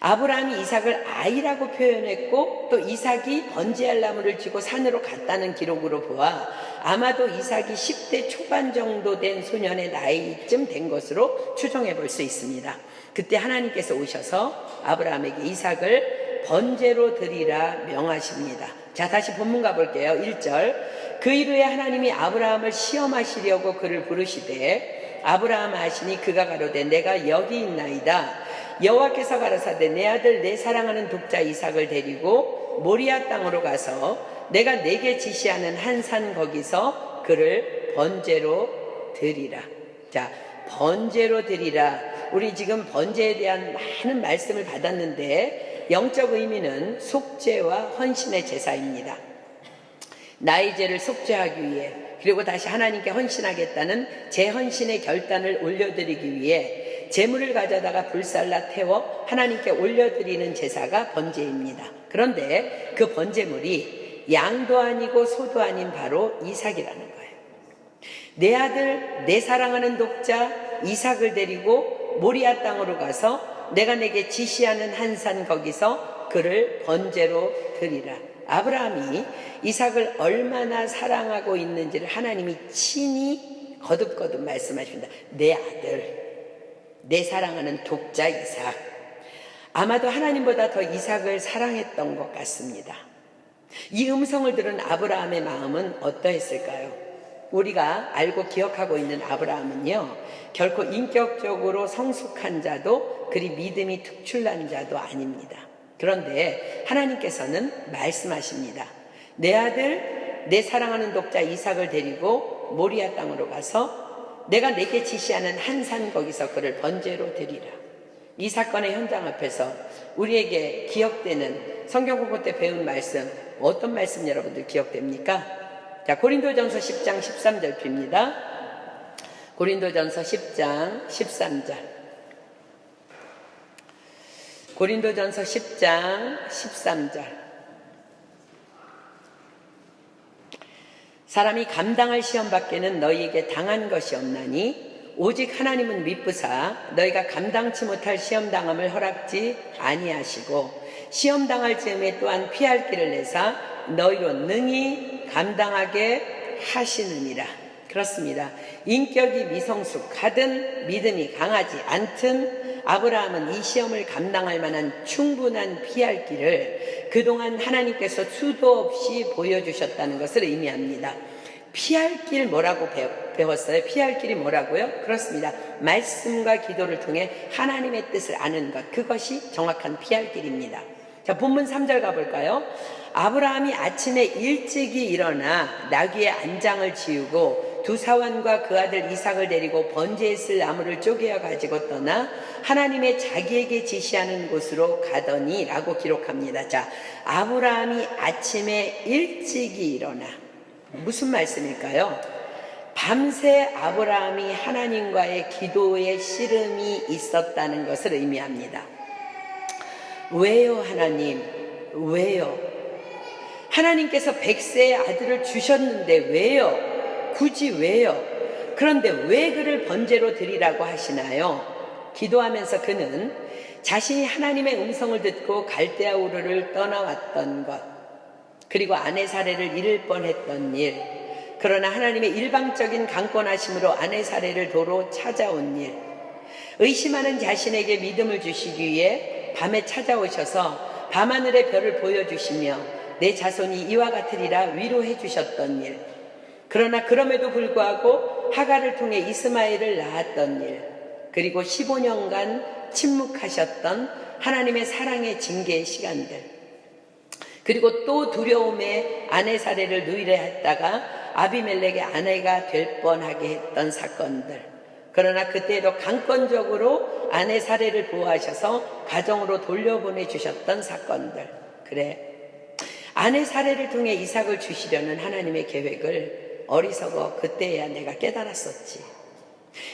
아브라함이 이삭을 아이라고 표현했고 또 이삭이 번제할 나무를 쥐고 산으로 갔다는 기록으로 보아 아마도 이삭이 10대 초반 정도 된 소년의 나이쯤 된 것으로 추정해 볼 수 있습니다. 그때 하나님께서 오셔서 아브라함에게 이삭을 번제로 드리라 명하십니다. 자, 다시 본문 가볼게요. 1절. 그 이후에 하나님이 아브라함을 시험하시려고 그를 부르시되 아브라함 아시니 그가 가로되 내가 여기 있나이다. 여호와께서 가라사대 내 아들 내 사랑하는 독자 이삭을 데리고 모리아 땅으로 가서 내가 내게 지시하는 한 산 거기서 그를 번제로 드리라. 자, 번제로 드리라. 우리 지금 번제에 대한 많은 말씀을 받았는데 영적 의미는 속죄와 헌신의 제사입니다. 나의 죄를 속죄하기 위해 그리고 다시 하나님께 헌신하겠다는 재헌신의 결단을 올려드리기 위해 제물을 가져다가 불살라 태워 하나님께 올려드리는 제사가 번제입니다. 그런데 그 번제물이 양도 아니고 소도 아닌 바로 이삭이라는 거예요. 내 아들 내 사랑하는 독자 이삭을 데리고 모리아 땅으로 가서 내가 내게 지시하는 한 산 거기서 그를 번제로 드리라. 아브라함이 이삭을 얼마나 사랑하고 있는지를 하나님이 친히 거듭거듭 말씀하십니다. 내 아들, 내 사랑하는 독자 이삭. 아마도 하나님보다 더 이삭을 사랑했던 것 같습니다. 이 음성을 들은 아브라함의 마음은 어떠했을까요? 우리가 알고 기억하고 있는 아브라함은요, 결코 인격적으로 성숙한 자도 그리 믿음이 특출난 자도 아닙니다. 그런데 하나님께서는 말씀하십니다. 내 아들, 내 사랑하는 독자 이삭을 데리고 모리아 땅으로 가서 내가 내게 지시하는 한 산 거기서 그를 번제로 드리라. 이 사건의 현장 앞에서 우리에게 기억되는 성경 공부 때 배운 말씀, 어떤 말씀 여러분들 기억됩니까? 자, 고린도전서 10장 13절 핍니다. 고린도전서 10장 13절. 고린도전서 10장 13절. 사람이 감당할 시험 밖에는 너희에게 당한 것이 없나니 오직 하나님은 미쁘사 너희가 감당치 못할 시험 당함을 허락지 아니하시고 시험 당할 즈음에 또한 피할 길을 내사 너희로 능히 감당하게 하시느니라. 그렇습니다. 인격이 미성숙하든 믿음이 강하지 않든 아브라함은 이 시험을 감당할 만한 충분한 피할 길을 그동안 하나님께서 수도 없이 보여주셨다는 것을 의미합니다. 피할 길 뭐라고 배웠어요? 피할 길이 뭐라고요? 그렇습니다. 말씀과 기도를 통해 하나님의 뜻을 아는 것, 그것이 정확한 피할 길입니다. 자, 본문 3절 가볼까요? 아브라함이 아침에 일찍이 일어나 나귀의 안장을 지우고 두 사환과 그 아들 이삭을 데리고 번제에 쓸 나무를 쪼개어 가지고 떠나 하나님의 자기에게 지시하는 곳으로 가더니 라고 기록합니다. 자, 아브라함이 아침에 일찍이 일어나. 무슨 말씀일까요? 밤새 아브라함이 하나님과의 기도의 씨름이 있었다는 것을 의미합니다. 왜요, 하나님? 왜요? 하나님께서 100세의 아들을 주셨는데 왜요? 굳이 왜요? 그런데 왜 그를 번제로 드리라고 하시나요? 기도하면서 그는 자신이 하나님의 음성을 듣고 갈대아 우르를 떠나왔던 것, 그리고 아내 사례를 잃을 뻔했던 일, 그러나 하나님의 일방적인 강권하심으로 아내 사례를 도로 찾아온 일, 의심하는 자신에게 믿음을 주시기 위해 밤에 찾아오셔서 밤하늘의 별을 보여주시며 내 자손이 이와 같으리라 위로해 주셨던 일, 그러나 그럼에도 불구하고 하갈을 통해 이스마엘을 낳았던 일, 그리고 15년간 침묵하셨던 하나님의 사랑의 징계의 시간들, 그리고 또 두려움에 아내 살해를 누이려 했다가 아비멜렉의 아내가 될 뻔하게 했던 사건들, 그러나 그때에도 강권적으로 아내 살해를 보호하셔서 가정으로 돌려보내 주셨던 사건들, 그래, 아내 살해를 통해 이삭을 주시려는 하나님의 계획을 어리석어 그때야 내가 깨달았었지.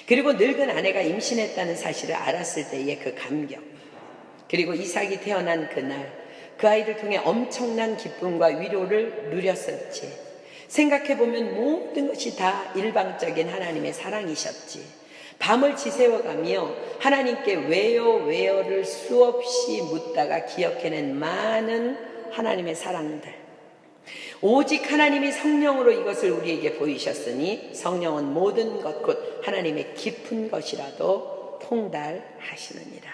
그리고 늙은 아내가 임신했다는 사실을 알았을 때의 그 감격, 그리고 이삭이 태어난 그날 그 아이를 통해 엄청난 기쁨과 위로를 누렸었지. 생각해보면 모든 것이 다 일방적인 하나님의 사랑이셨지. 밤을 지새워가며 하나님께 왜요를 수없이 묻다가 기억해낸 많은 하나님의 사랑들, 오직 하나님이 성령으로 이것을 우리에게 보이셨으니 성령은 모든 것 곧 하나님의 깊은 것이라도 통달하시느니라.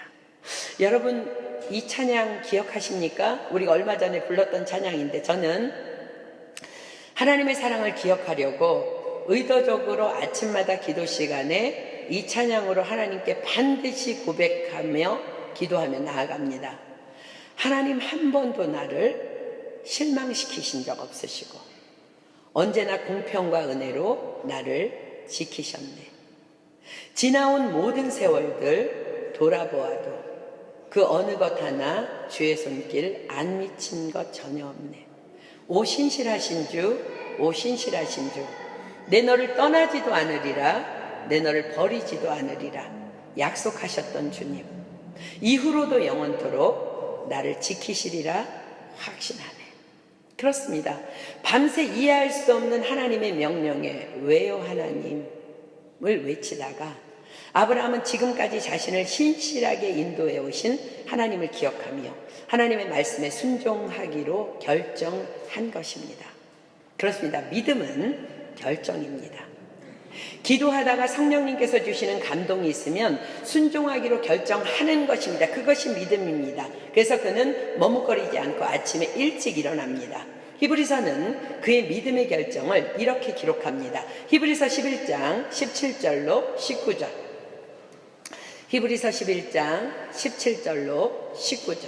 여러분, 이 찬양 기억하십니까? 우리가 얼마 전에 불렀던 찬양인데, 저는 하나님의 사랑을 기억하려고 의도적으로 아침마다 기도 시간에 이 찬양으로 하나님께 반드시 고백하며 기도하며 나아갑니다. 하나님 한 번도 나를 실망시키신 적 없으시고 언제나 공평과 은혜로 나를 지키셨네. 지나온 모든 세월들 돌아보아도 그 어느 것 하나 주의 손길 안 미친 것 전혀 없네. 오 신실하신 주, 오 신실하신 주, 내 너를 떠나지도 않으리라, 내 너를 버리지도 않으리라 약속하셨던 주님, 이후로도 영원토록 나를 지키시리라 확신하네. 그렇습니다. 밤새 이해할 수 없는 하나님의 명령에 왜요 하나님을 외치다가 아브라함은 지금까지 자신을 신실하게 인도해 오신 하나님을 기억하며 하나님의 말씀에 순종하기로 결정한 것입니다. 그렇습니다. 믿음은 결정입니다. 기도하다가 성령님께서 주시는 감동이 있으면 순종하기로 결정하는 것입니다. 그것이 믿음입니다. 그래서 그는 머뭇거리지 않고 아침에 일찍 일어납니다. 히브리서는 그의 믿음의 결정을 이렇게 기록합니다. 히브리서 11장 17절로 19절. 히브리서 11장 17절로 19절.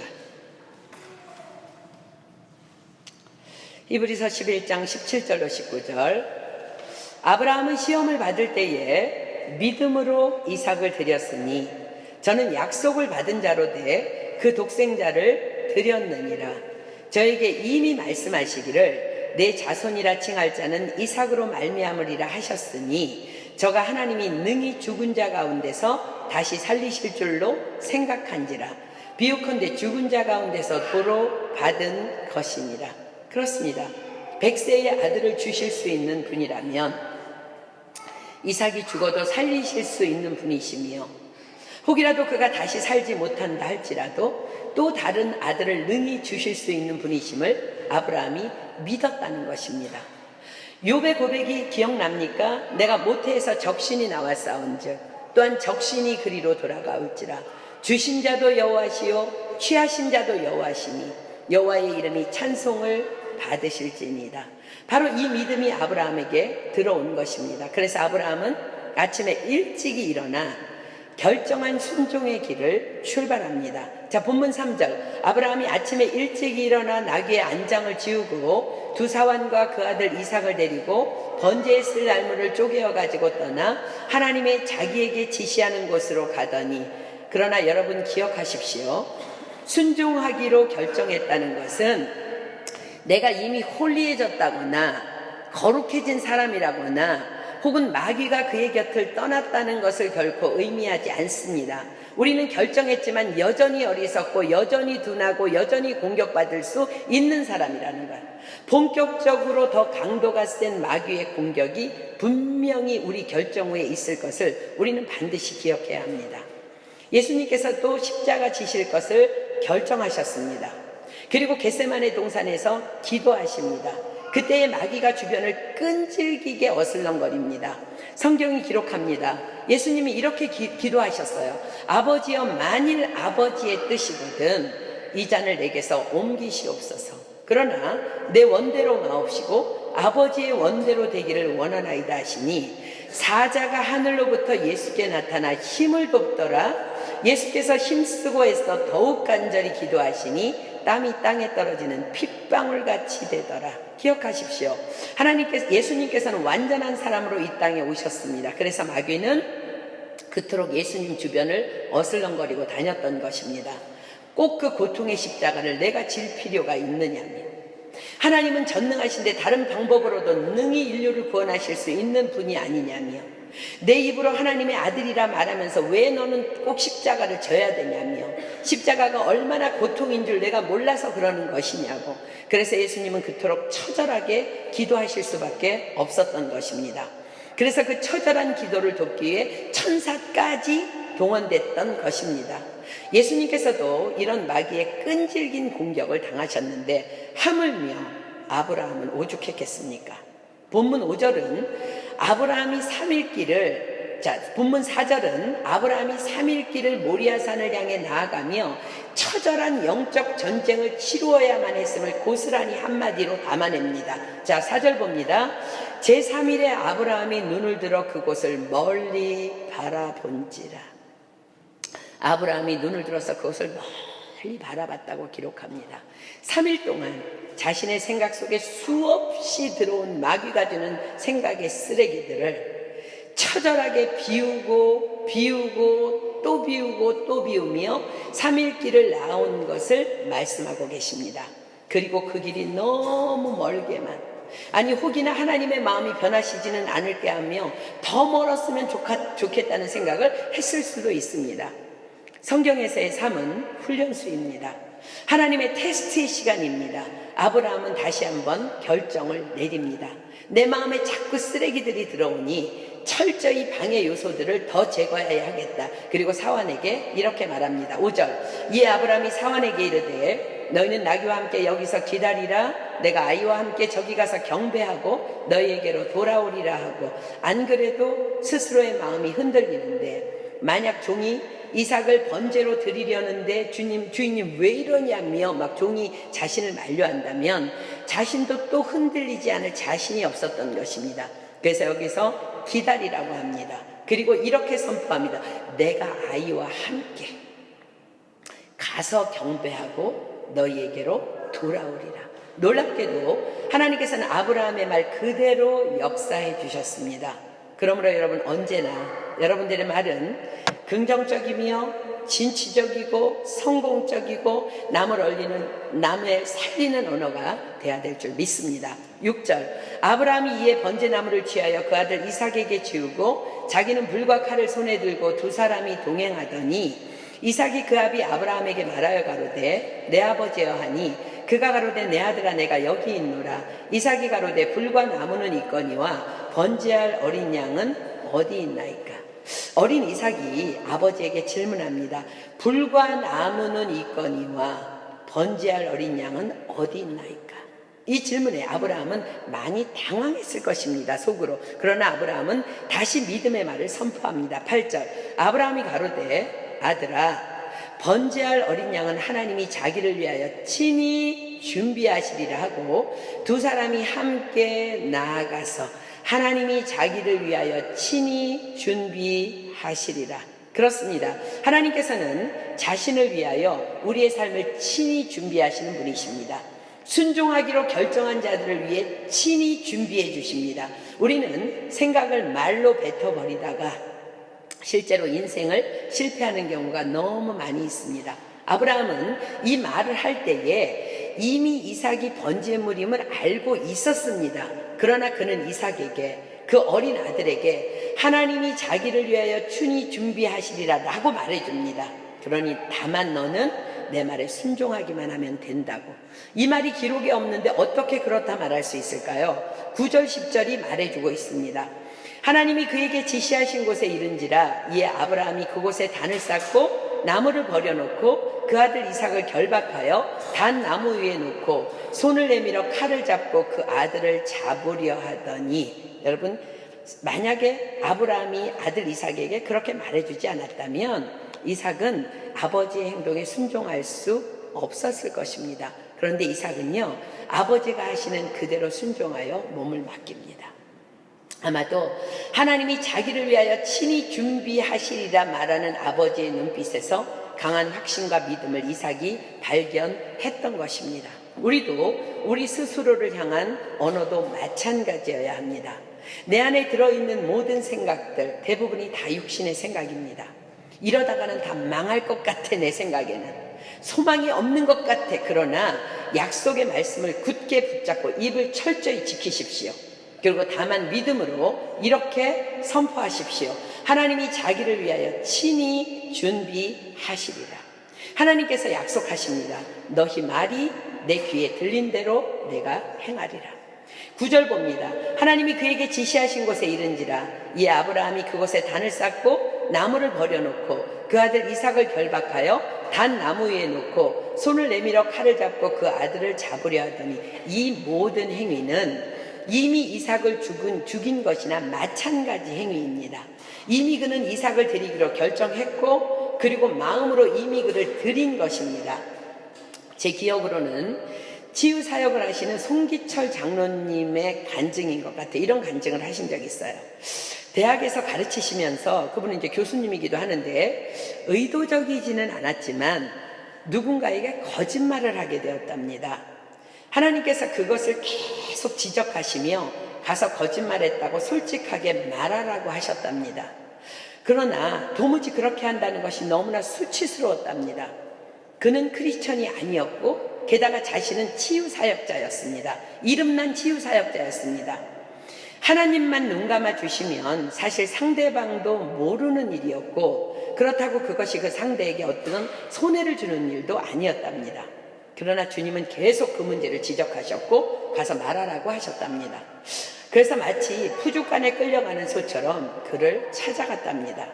히브리서 11장 17절로 19절. 아브라함은 시험을 받을 때에 믿음으로 이삭을 드렸으니 저는 약속을 받은 자로 돼 그 독생자를 드렸느니라. 저에게 이미 말씀하시기를 내 자손이라 칭할 자는 이삭으로 말미암으리라 하셨으니 저가 하나님이 능히 죽은 자 가운데서 다시 살리실 줄로 생각한지라. 비유컨대 죽은 자 가운데서 도로 받은 것이니라. 그렇습니다. 100세의 아들을 주실 수 있는 분이라면 이삭이 죽어도 살리실 수 있는 분이시며 혹이라도 그가 다시 살지 못한다 할지라도 또 다른 아들을 능히 주실 수 있는 분이심을 아브라함이 믿었다는 것입니다. 욥의 고백이 기억납니까? 내가 모태에서 적신이 나와 싸운즉 또한 적신이 그리로 돌아가올지라. 주신 자도 여호와시요 취하신 자도 여호와시니 여호와의 이름이 찬송을 받으실지니이다. 바로 이 믿음이 아브라함에게 들어온 것입니다. 그래서 아브라함은 아침에 일찍이 일어나 결정한 순종의 길을 출발합니다. 자, 본문 3절. 아브라함이 아침에 일찍 일어나 나귀의 안장을 지우고 두 사환과 그 아들 이삭을 데리고 번제에 쓸 나무를 쪼개어 가지고 떠나 하나님의 자기에게 지시하는 곳으로 가더니, 그러나 여러분 기억하십시오. 순종하기로 결정했다는 것은 내가 이미 홀리해졌다거나 거룩해진 사람이라거나 혹은 마귀가 그의 곁을 떠났다는 것을 결코 의미하지 않습니다. 우리는 결정했지만 여전히 어리석고 여전히 둔하고 여전히 공격받을 수 있는 사람이라는 것. 본격적으로 더 강도가 센 마귀의 공격이 분명히 우리 결정 후에 있을 것을 우리는 반드시 기억해야 합니다. 예수님께서 또 십자가 지실 것을 결정하셨습니다. 그리고 겟세마네 동산에서 기도하십니다. 그때의 마귀가 주변을 끈질기게 어슬렁거립니다. 성경이 기록합니다. 예수님이 이렇게 기도하셨어요. 아버지여, 만일 아버지의 뜻이거든 이 잔을 내게서 옮기시옵소서. 그러나 내 원대로 마옵시고 아버지의 원대로 되기를 원하나이다 하시니 사자가 하늘로부터 예수께 나타나 힘을 돕더라. 예수께서 힘쓰고 해서 더욱 간절히 기도하시니 땀이 땅에 떨어지는 핏방울같이 되더라. 기억하십시오. 예수님께서는 완전한 사람으로 이 땅에 오셨습니다. 그래서 마귀는 그토록 예수님 주변을 어슬렁거리고 다녔던 것입니다. 꼭 그 고통의 십자가를 내가 질 필요가 있느냐며. 하나님은 전능하신데 다른 방법으로도 능히 인류를 구원하실 수 있는 분이 아니냐며. 내 입으로 하나님의 아들이라 말하면서 왜 너는 꼭 십자가를 져야 되냐며. 십자가가 얼마나 고통인 줄 내가 몰라서 그러는 것이냐고. 그래서 예수님은 그토록 처절하게 기도하실 수밖에 없었던 것입니다. 그래서 그 처절한 기도를 돕기 위해 천사까지 동원됐던 것입니다. 예수님께서도 이런 마귀의 끈질긴 공격을 당하셨는데 하물며 아브라함은 오죽했겠습니까? 본문 5절은 아브라함이 3일 본문 4절은 아브라함이 3일 길을 모리아산을 향해 나아가며 처절한 영적 전쟁을 치루어야만 했음을 고스란히 한마디로 담아냅니다. 자, 4절 봅니다. 제3일에 아브라함이 눈을 들어 그곳을 멀리 바라본지라. 아브라함이 눈을 들어서 그것을 멀리 바라봤다고 기록합니다. 3일 동안 자신의 생각 속에 수없이 들어온 마귀가 주는 생각의 쓰레기들을 처절하게 비우고 또 비우고 또 비우며 3일 길을 나온 것을 말씀하고 계십니다. 그리고 그 길이 너무 멀게만, 아니 혹이나 하나님의 마음이 변하시지는 않을게 하며 더 멀었으면 좋겠다는 생각을 했을 수도 있습니다. 성경에서의 삶은 훈련수입니다. 하나님의 테스트의 시간입니다. 아브라함은 다시 한번 결정을 내립니다. 내 마음에 자꾸 쓰레기들이 들어오니 철저히 방해 요소들을 더 제거해야 하겠다. 그리고 사환에게 이렇게 말합니다. 5절, 이에 아브라함이 사환에게 이르되 너희는 나귀와 함께 여기서 기다리라. 내가 아이와 함께 저기 가서 경배하고 너희에게로 돌아오리라 하고, 안 그래도 스스로의 마음이 흔들리는데 만약 종이 이삭을 번제로 드리려는데 주인님 왜 이러냐며 막 종이 자신을 만류한다면 자신도 또 흔들리지 않을 자신이 없었던 것입니다. 그래서 여기서 기다리라고 합니다. 그리고 이렇게 선포합니다. 내가 아이와 함께 가서 경배하고 너희에게로 돌아오리라. 놀랍게도 하나님께서는 아브라함의 말 그대로 역사해 주셨습니다. 그러므로 여러분, 언제나 여러분들의 말은 긍정적이며 진취적이고 성공적이고 남을 살리는 언어가 돼야 될 줄 믿습니다. 6절, 아브라함이 이에 번제나무를 취하여 그 아들 이삭에게 지우고 자기는 불과 칼을 손에 들고 두 사람이 동행하더니 이삭이 그 아비 아브라함에게 말하여 가로되 내 아버지여 하니 그가 가로되 내 아들아 내가 여기 있노라. 이삭이 가로되 불과 나무는 있거니와 번제할 어린 양은 어디 있나이까. 어린 이삭이 아버지에게 질문합니다. 불과 나무는 있거니와 번제할 어린 양은 어디 있나이까. 이 질문에 아브라함은 많이 당황했을 것입니다, 속으로. 그러나 아브라함은 다시 믿음의 말을 선포합니다. 8절, 아브라함이 가로되 아들아 번제할 어린 양은 하나님이 자기를 위하여 친히 준비하시리라 하고 두 사람이 함께 나아가서 하나님이 자기를 위하여 친히 준비하시리라. 그렇습니다. 하나님께서는 자신을 위하여 우리의 삶을 친히 준비하시는 분이십니다. 순종하기로 결정한 자들을 위해 친히 준비해 주십니다. 우리는 생각을 말로 뱉어버리다가 실제로 인생을 실패하는 경우가 너무 많이 있습니다. 아브라함은 이 말을 할 때에 이미 이삭이 번제물임을 알고 있었습니다. 그러나 그는 이삭에게, 그 어린 아들에게 하나님이 자기를 위하여 친히 준비하시리라 라고 말해줍니다. 그러니 다만 너는 내 말에 순종하기만 하면 된다고. 이 말이 기록에 없는데 어떻게 그렇다 말할 수 있을까요? 9절 10절이 말해주고 있습니다. 하나님이 그에게 지시하신 곳에 이른지라 이에 아브라함이 그곳에 단을 쌓고 나무를 버려놓고 그 아들 이삭을 결박하여 단 나무 위에 놓고 손을 내밀어 칼을 잡고 그 아들을 잡으려 하더니, 여러분, 만약에 아브라함이 아들 이삭에게 그렇게 말해주지 않았다면 이삭은 아버지의 행동에 순종할 수 없었을 것입니다. 그런데 이삭은요, 아버지가 하시는 그대로 순종하여 몸을 맡깁니다. 아마도 하나님이 자기를 위하여 친히 준비하시리라 말하는 아버지의 눈빛에서 강한 확신과 믿음을 이삭이 발견했던 것입니다. 우리도 우리 스스로를 향한 언어도 마찬가지여야 합니다. 내 안에 들어있는 모든 생각들 대부분이 다 육신의 생각입니다. 이러다가는 다 망할 것 같아. 내 생각에는 소망이 없는 것 같아. 그러나 약속의 말씀을 굳게 붙잡고 입을 철저히 지키십시오. 그리고 다만 믿음으로 이렇게 선포하십시오. 하나님이 자기를 위하여 친히 준비하시리라. 하나님께서 약속하십니다. 너희 말이 내 귀에 들린 대로 내가 행하리라. 9절 봅니다. 하나님이 그에게 지시하신 곳에 이른지라 이 아브라함이 그곳에 단을 쌓고 나무를 버려놓고 그 아들 이삭을 결박하여 단 나무 위에 놓고 손을 내밀어 칼을 잡고 그 아들을 잡으려 하더니 이 모든 행위는 이미 이삭을 죽인 것이나 마찬가지 행위입니다. 이미 그는 이삭을 드리기로 결정했고 그리고 마음으로 이미 그를 드린 것입니다. 제 기억으로는 치유사역을 하시는 송기철 장로님의 간증인 것 같아요. 이런 간증을 하신 적이 있어요. 대학에서 가르치시면서 그분은 이제 교수님이기도 하는데 의도적이지는 않았지만 누군가에게 거짓말을 하게 되었답니다. 하나님께서 그것을 계속 지적하시며 가서 거짓말했다고 솔직하게 말하라고 하셨답니다. 그러나 도무지 그렇게 한다는 것이 너무나 수치스러웠답니다. 그는 크리스천이 아니었고 게다가 자신은 치유사역자였습니다. 이름난 치유사역자였습니다. 하나님만 눈 감아 주시면 사실 상대방도 모르는 일이었고 그렇다고 그것이 그 상대에게 어떤 손해를 주는 일도 아니었답니다. 그러나 주님은 계속 그 문제를 지적하셨고 가서 말하라고 하셨답니다. 그래서 마치 푸주간에 끌려가는 소처럼 그를 찾아갔답니다.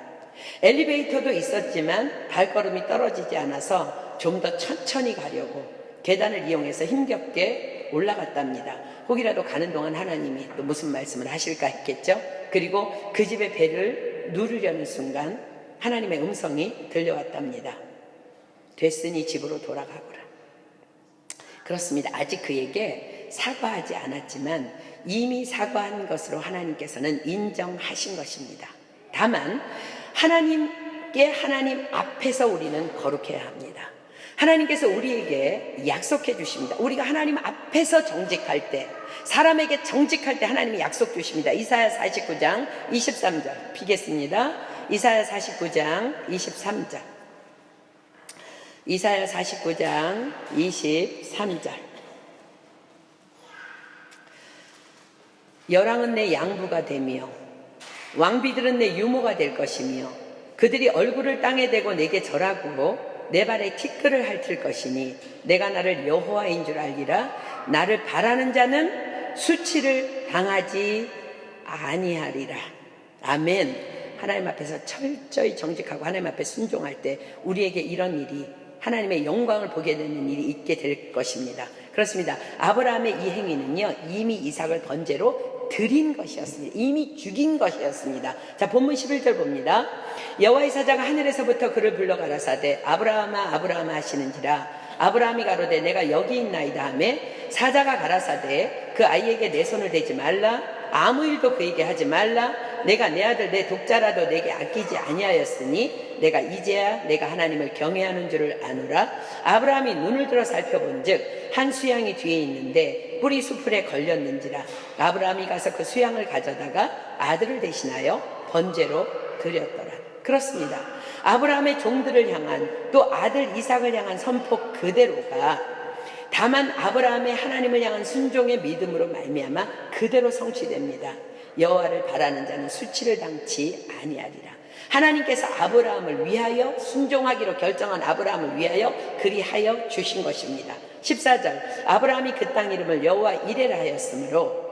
엘리베이터도 있었지만 발걸음이 떨어지지 않아서 좀 더 천천히 가려고 계단을 이용해서 힘겹게 올라갔답니다. 혹이라도 가는 동안 하나님이 또 무슨 말씀을 하실까 했겠죠. 그리고 그 집의 배를 누르려는 순간 하나님의 음성이 들려왔답니다. 됐으니 집으로 돌아가거라. 그렇습니다. 아직 그에게 사과하지 않았지만 이미 사과한 것으로 하나님께서는 인정하신 것입니다. 다만 하나님께 하나님 앞에서 우리는 거룩해야 합니다. 하나님께서 우리에게 약속해 주십니다. 우리가 하나님 앞에서 정직할 때, 사람에게 정직할 때 하나님이 약속 주십니다. 이사야 49장 23절 피겠습니다. 이사야 49장 23절. 이사야 49장 23절. 여랑은 내 양부가 되며 왕비들은 내 유모가 될 것이며 그들이 얼굴을 땅에 대고 내게 절하고 내 발에 티끌을 핥을 것이니 내가 나를 여호와인 줄 알리라. 나를 바라는 자는 수치를 당하지 아니하리라. 아멘. 하나님 앞에서 철저히 정직하고 하나님 앞에 순종할 때 우리에게 이런 일이 하나님의 영광을 보게 되는 일이 있게 될 것입니다. 그렇습니다. 아브라함의 이 행위는요 이미 이삭을 번제로 드린 것이었습니다. 이미 죽인 것이었습니다. 자, 본문 11절 봅니다. 여호와의 사자가 하늘에서부터 그를 불러 가라사대 아브라함아 아브라함아 하시는지라. 아브라함이 가로되 내가 여기 있나이다 하매 사자가 가라사대 그 아이에게 내 손을 대지 말라. 아무 일도 그에게 하지 말라. 내가 내 아들 내 독자라도 내게 아끼지 아니하였으니 내가 이제야 내가 하나님을 경외하는 줄을 아노라. 아브라함이 눈을 들어 살펴본즉 한 수양이 뒤에 있는데 뿔이 수풀에 걸렸는지라. 아브라함이 가서 그 수양을 가져다가 아들을 대신하여 번제로 드렸더라. 그렇습니다. 아브라함의 종들을 향한 또 아들 이삭을 향한 선포 그대로가 다만 아브라함의 하나님을 향한 순종의 믿음으로 말미암아 그대로 성취됩니다. 여호와를 바라는 자는 수치를 당치 아니하리라. 하나님께서 아브라함을 위하여 순종하기로 결정한 아브라함을 위하여 그리하여 주신 것입니다. 14절 아브라함이 그 땅 이름을 여호와 이레라 하였으므로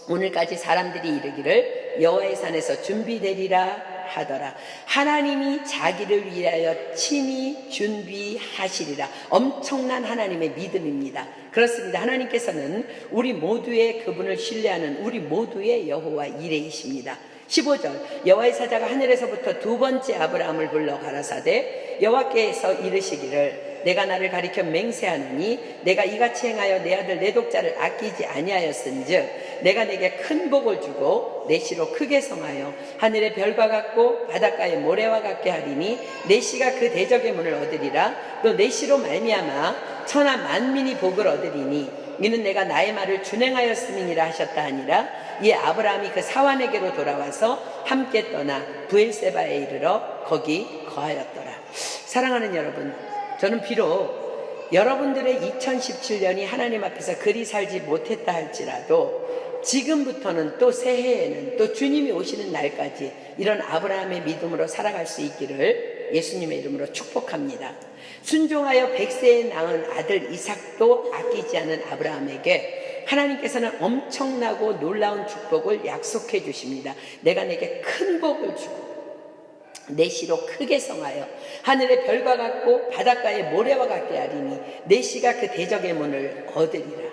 오늘까지 사람들이 이르기를 여호와의 산에서 준비되리라 하더라. 하나님이 자기를 위하여 친히 준비하시리라. 엄청난 하나님의 믿음입니다. 그렇습니다. 하나님께서는 우리 모두의 그분을 신뢰하는 우리 모두의 여호와 이레이십니다. 15절 여호와의 사자가 하늘에서부터 두 번째 아브라함을 불러 가라사대 여호와께서 이르시기를 내가 나를 가리켜 맹세하노니 내가 이같이 행하여 내 아들 내 독자를 아끼지 아니하였은즉 내가 내게 큰 복을 주고 내 씨로 크게 성하여 하늘의 별과 같고 바닷가의 모래와 같게 하리니 내 씨가 그 대적의 문을 얻으리라. 또 내 씨로 말미암아 천하 만민이 복을 얻으리니 이는 내가 나의 말을 준행하였음이니라 하셨다 하니라. 이에 아브라함이 그 사환에게로 돌아와서 함께 떠나 브엘세바에 이르러 거기 거하였더라. 사랑하는 여러분, 저는 비록 여러분들의 2017년이 하나님 앞에서 그리 살지 못했다 할지라도 지금부터는 또 새해에는 또 주님이 오시는 날까지 이런 아브라함의 믿음으로 살아갈 수 있기를 예수님의 이름으로 축복합니다. 순종하여 100세에 낳은 아들 이삭도 아끼지 않은 아브라함에게 하나님께서는 엄청나고 놀라운 축복을 약속해 주십니다. 내가 내게 큰 복을 주고 내 씨로 크게 성하여 하늘의 별과 같고 바닷가의 모래와 같게 하리니 내 씨가 그 대적의 문을 얻으리라.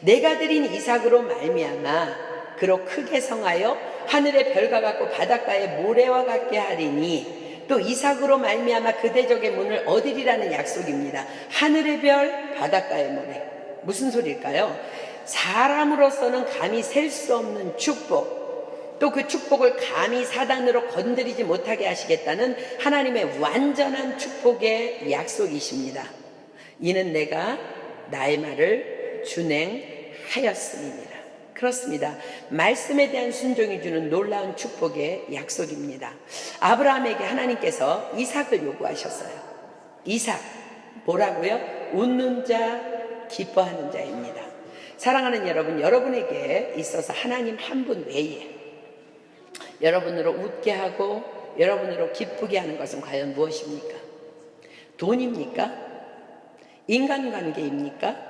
내가 드린 이삭으로 말미암아 그로 크게 성하여 하늘의 별과 같고 바닷가의 모래와 같게 하리니 또 이삭으로 말미암아 그 대적의 문을 얻으리라는 약속입니다. 하늘의 별, 바닷가의 모래. 무슨 소리일까요? 사람으로서는 감히 셀 수 없는 축복, 또 그 축복을 감히 사단으로 건드리지 못하게 하시겠다는 하나님의 완전한 축복의 약속이십니다. 이는 내가 나의 말을 준행하였음이니라. 그렇습니다. 말씀에 대한 순종이 주는 놀라운 축복의 약속입니다. 아브라함에게 하나님께서 이삭을 요구하셨어요. 이삭, 뭐라고요? 웃는 자, 기뻐하는 자입니다. 사랑하는 여러분, 여러분에게 있어서 하나님 한 분 외에 여러분으로 웃게 하고 여러분으로 기쁘게 하는 것은 과연 무엇입니까? 돈입니까? 인간관계입니까?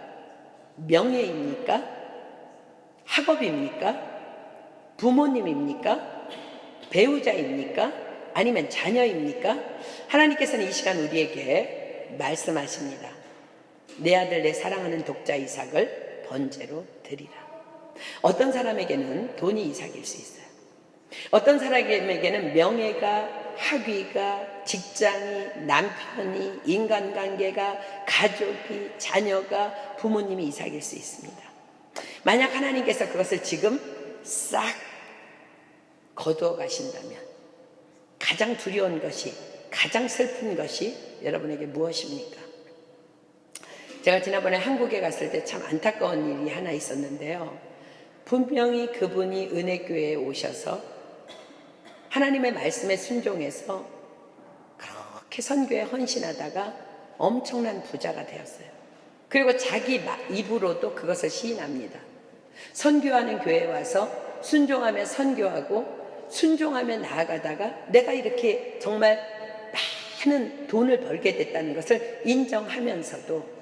명예입니까? 학업입니까? 부모님입니까? 배우자입니까? 아니면 자녀입니까? 하나님께서는 이 시간 우리에게 말씀하십니다. 내 아들 내 사랑하는 독자 이삭을 번제로 드리라. 어떤 사람에게는 돈이 이삭일 수 있어요. 어떤 사람에게는 명예가, 학위가, 직장이, 남편이, 인간관계가, 가족이, 자녀가, 부모님이 이삭일 수 있습니다. 만약 하나님께서 그것을 지금 싹 거두어 가신다면 가장 두려운 것이, 가장 슬픈 것이 여러분에게 무엇입니까? 제가 지난번에 한국에 갔을 때 참 안타까운 일이 하나 있었는데요. 분명히 그분이 은혜교회에 오셔서 하나님의 말씀에 순종해서 그렇게 선교에 헌신하다가 엄청난 부자가 되었어요. 그리고 자기 입으로도 그것을 시인합니다. 선교하는 교회에 와서 순종하며 선교하고 순종하며 나아가다가 내가 이렇게 정말 많은 돈을 벌게 됐다는 것을 인정하면서도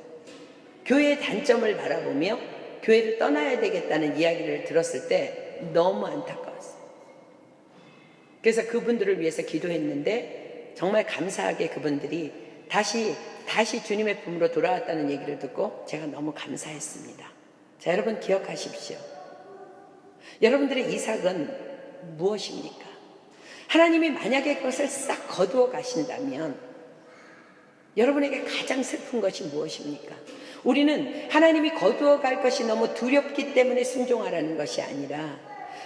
교회의 단점을 바라보며 교회를 떠나야 되겠다는 이야기를 들었을 때 너무 안타까웠어요. 그래서 그분들을 위해서 기도했는데 정말 감사하게 그분들이 다시 주님의 품으로 돌아왔다는 얘기를 듣고 제가 너무 감사했습니다. 자, 여러분 기억하십시오. 여러분들의 이삭은 무엇입니까? 하나님이 만약에 그것을 싹 거두어 가신다면 여러분에게 가장 슬픈 것이 무엇입니까? 우리는 하나님이 거두어 갈 것이 너무 두렵기 때문에 순종하라는 것이 아니라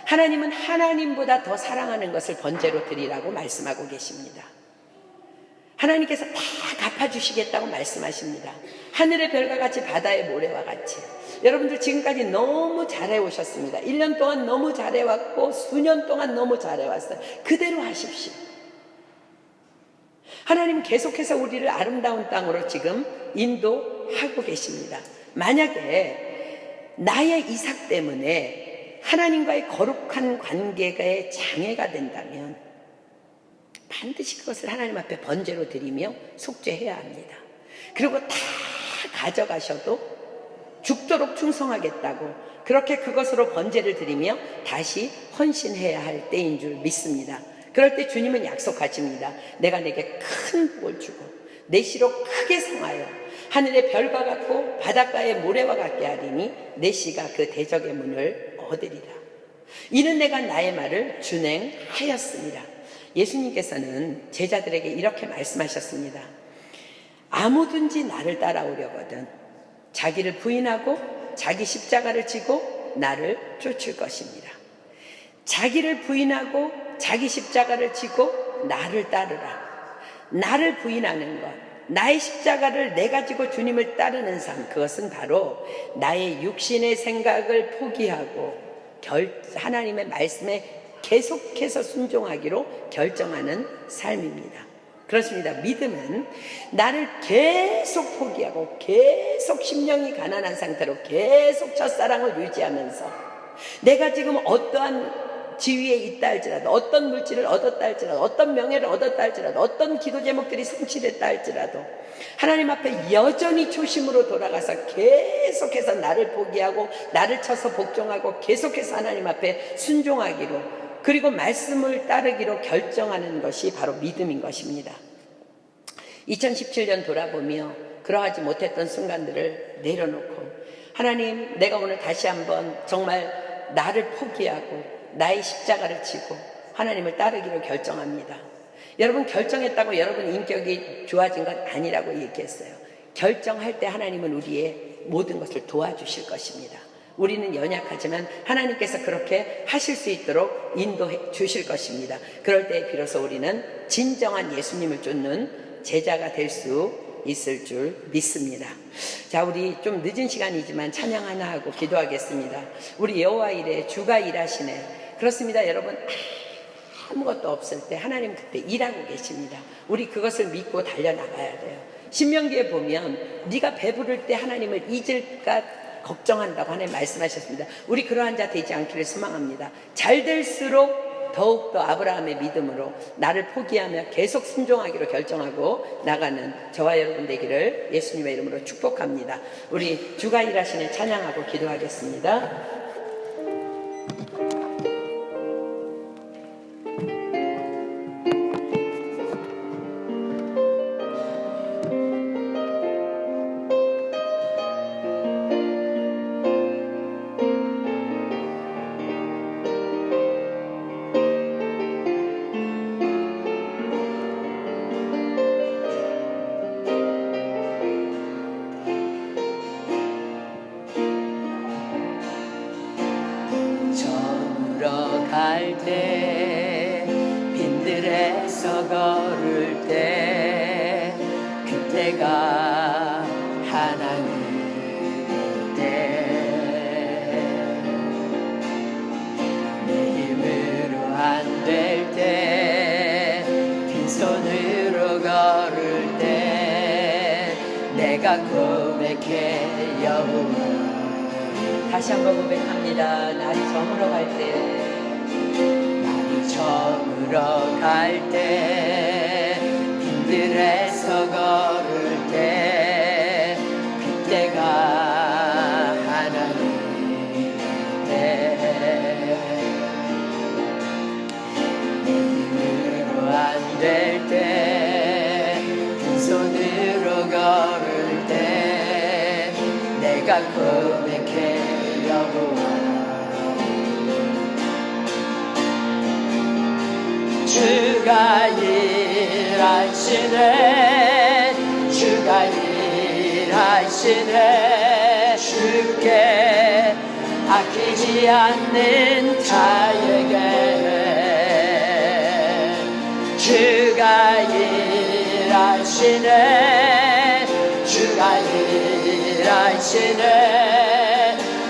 하나님은 하나님보다 더 사랑하는 것을 번제로 드리라고 말씀하고 계십니다. 하나님께서 다 갚아주시겠다고 말씀하십니다. 하늘의 별과 같이 바다의 모래와 같이. 여러분들 지금까지 너무 잘해오셨습니다. 1년 동안 너무 잘해왔고 수년 동안 너무 잘해왔어요. 그대로 하십시오. 하나님 계속해서 우리를 아름다운 땅으로 지금 인도하고 계십니다. 만약에 나의 이삭 때문에 하나님과의 거룩한 관계가 장애가 된다면 반드시 그것을 하나님 앞에 번제로 드리며 속죄해야 합니다. 그리고 다 가져가셔도 죽도록 충성하겠다고 그렇게 그것으로 번제를 드리며 다시 헌신해야 할 때인 줄 믿습니다. 그럴 때 주님은 약속하십니다. 내가 내게 큰 복을 주고 내 씨로 크게 성하여 하늘의 별과 같고 바닷가의 모래와 같게 하리니 내 씨가 그 대적의 문을 얻으리라. 이는 내가 나의 말을 준행하였습니다. 예수님께서는 제자들에게 이렇게 말씀하셨습니다. 아무든지 나를 따라오려거든 자기를 부인하고 자기 십자가를 지고 나를 쫓을 것입니다. 자기를 부인하고 자기 십자가를 지고 나를 따르라. 나를 부인하는 것, 나의 십자가를 내가 지고 주님을 따르는 삶, 그것은 바로 나의 육신의 생각을 포기하고 하나님의 말씀에 계속해서 순종하기로 결정하는 삶입니다. 그렇습니다. 믿음은 나를 계속 포기하고 계속 심령이 가난한 상태로 계속 첫사랑을 유지하면서 내가 지금 어떠한 지위에 있다 할지라도, 어떤 물질을 얻었다 할지라도, 어떤 명예를 얻었다 할지라도, 어떤 기도 제목들이 성취됐다 할지라도 하나님 앞에 여전히 초심으로 돌아가서 계속해서 나를 포기하고 나를 쳐서 복종하고 계속해서 하나님 앞에 순종하기로, 그리고 말씀을 따르기로 결정하는 것이 바로 믿음인 것입니다. 2017년 돌아보며 그러하지 못했던 순간들을 내려놓고, 하나님, 내가 오늘 다시 한번 정말 나를 포기하고 나의 십자가를 지고 하나님을 따르기로 결정합니다. 여러분, 결정했다고 여러분 인격이 좋아진 건 아니라고 얘기했어요. 결정할 때 하나님은 우리의 모든 것을 도와주실 것입니다. 우리는 연약하지만 하나님께서 그렇게 하실 수 있도록 인도해 주실 것입니다. 그럴 때 비로소 우리는 진정한 예수님을 쫓는 제자가 될 수 있을 줄 믿습니다. 자, 우리 좀 늦은 시간이지만 찬양 하나 하고 기도하겠습니다. 우리 여호와 이레, 주가 일하시네. 그렇습니다. 여러분, 아무것도 없을 때 하나님 그때 일하고 계십니다. 우리 그것을 믿고 달려나가야 돼요. 신명기에 보면 네가 배부를 때 하나님을 잊을까 걱정한다고 하나님 말씀하셨습니다. 우리 그러한 자 되지 않기를 소망합니다. 잘 될수록 더욱더 아브라함의 믿음으로 나를 포기하며 계속 순종하기로 결정하고 나가는 저와 여러분 되기를 예수님의 이름으로 축복합니다. 우리 주가 일하시는 찬양하고 기도하겠습니다. 갈 때, 빈들에서 걸을 때, 그때가 하나님 때, 내 힘으로 안 될 때, 빈손으로 걸을 때, 내가 고백해 여호와. 다시 한번 고백합니다. 날이 저물어 갈 때, 날이 저물어 갈 때, 빈들에서 걸을 때, 그때가 하나님 때, 내 힘으로 안 될 때, 빈손으로 걸을 때, 내가 고백해 주가 일하시네, 주가 일하시네, 주께 아끼지 않는 자에게 주가 일하시네, 주가 일하시네,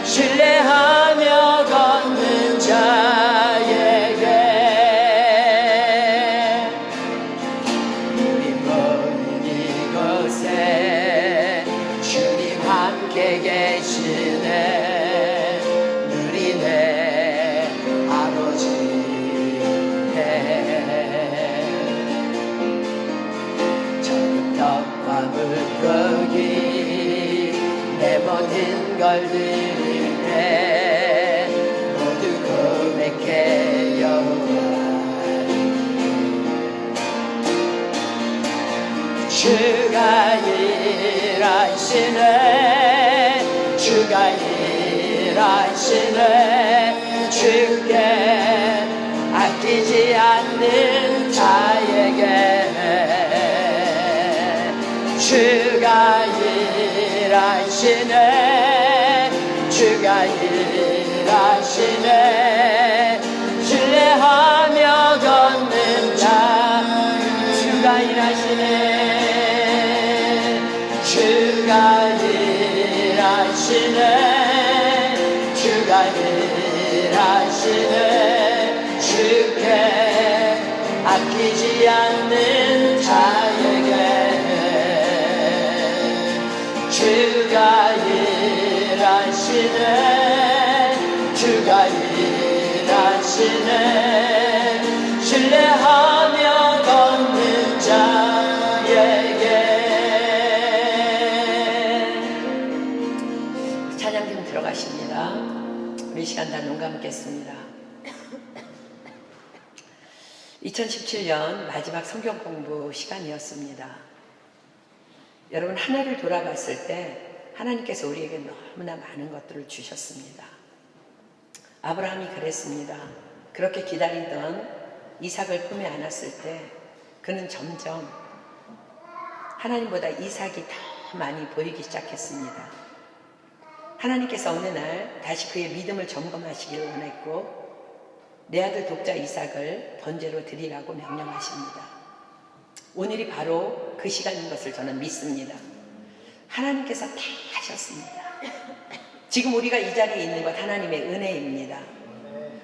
신뢰하며 걷는 자에게 우리 모든 이곳에 주님 함께 계시네. 누리네 아버지네. 떡과 물고기 내 모든 걸 드릴 때 모두 고백해 여호와. 주가 일하시네, 주가 일하시네, 주께 아끼지 않는 자에게 주 일하시네 주가 일하시네 신뢰하며 걷는 자 주가 일하시네 주가 일하시네 주가 일하시네 주께 아끼지 않는 자에게 주가 일하시네 주가 일하시네 신뢰하며 걷는 자에게. 찬양팀 들어가십니다. 우리 시간 다 눈 감겠습니다. 2017년 마지막 성경 공부 시간이었습니다. 여러분, 한 해를 돌아봤을 때 하나님께서 우리에게 너무나 많은 것들을 주셨습니다. 아브라함이 그랬습니다. 그렇게 기다리던 이삭을 품에 안았을 때 그는 점점 하나님보다 이삭이 더 많이 보이기 시작했습니다. 하나님께서 어느 날 다시 그의 믿음을 점검하시기를 원했고 내 아들 독자 이삭을 번제로 드리라고 명령하십니다. 오늘이 바로 그 시간인 것을 저는 믿습니다. 하나님께서 다 하셨습니다. 지금 우리가 이 자리에 있는 것 하나님의 은혜입니다.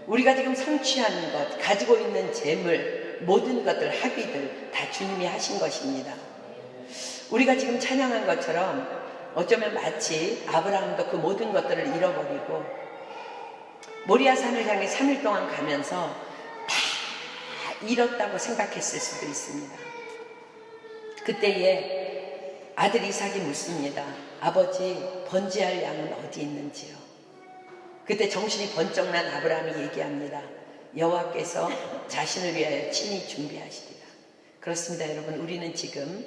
우리가 지금 성취한 것, 가지고 있는 재물, 모든 것들, 합의들 다 주님이 하신 것입니다. 우리가 지금 찬양한 것처럼 어쩌면 마치 아브라함도 그 모든 것들을 잃어버리고 모리아산을 향해 3일 동안 가면서 다 잃었다고 생각했을 수도 있습니다. 그때에 아들 이삭이 묻습니다. 아버지, 번제할 양은 어디 있는지요? 그때 정신이 번쩍 난 아브라함이 얘기합니다. 여호와께서 자신을 위하여 친히 준비하시리라. 그렇습니다, 여러분. 우리는 지금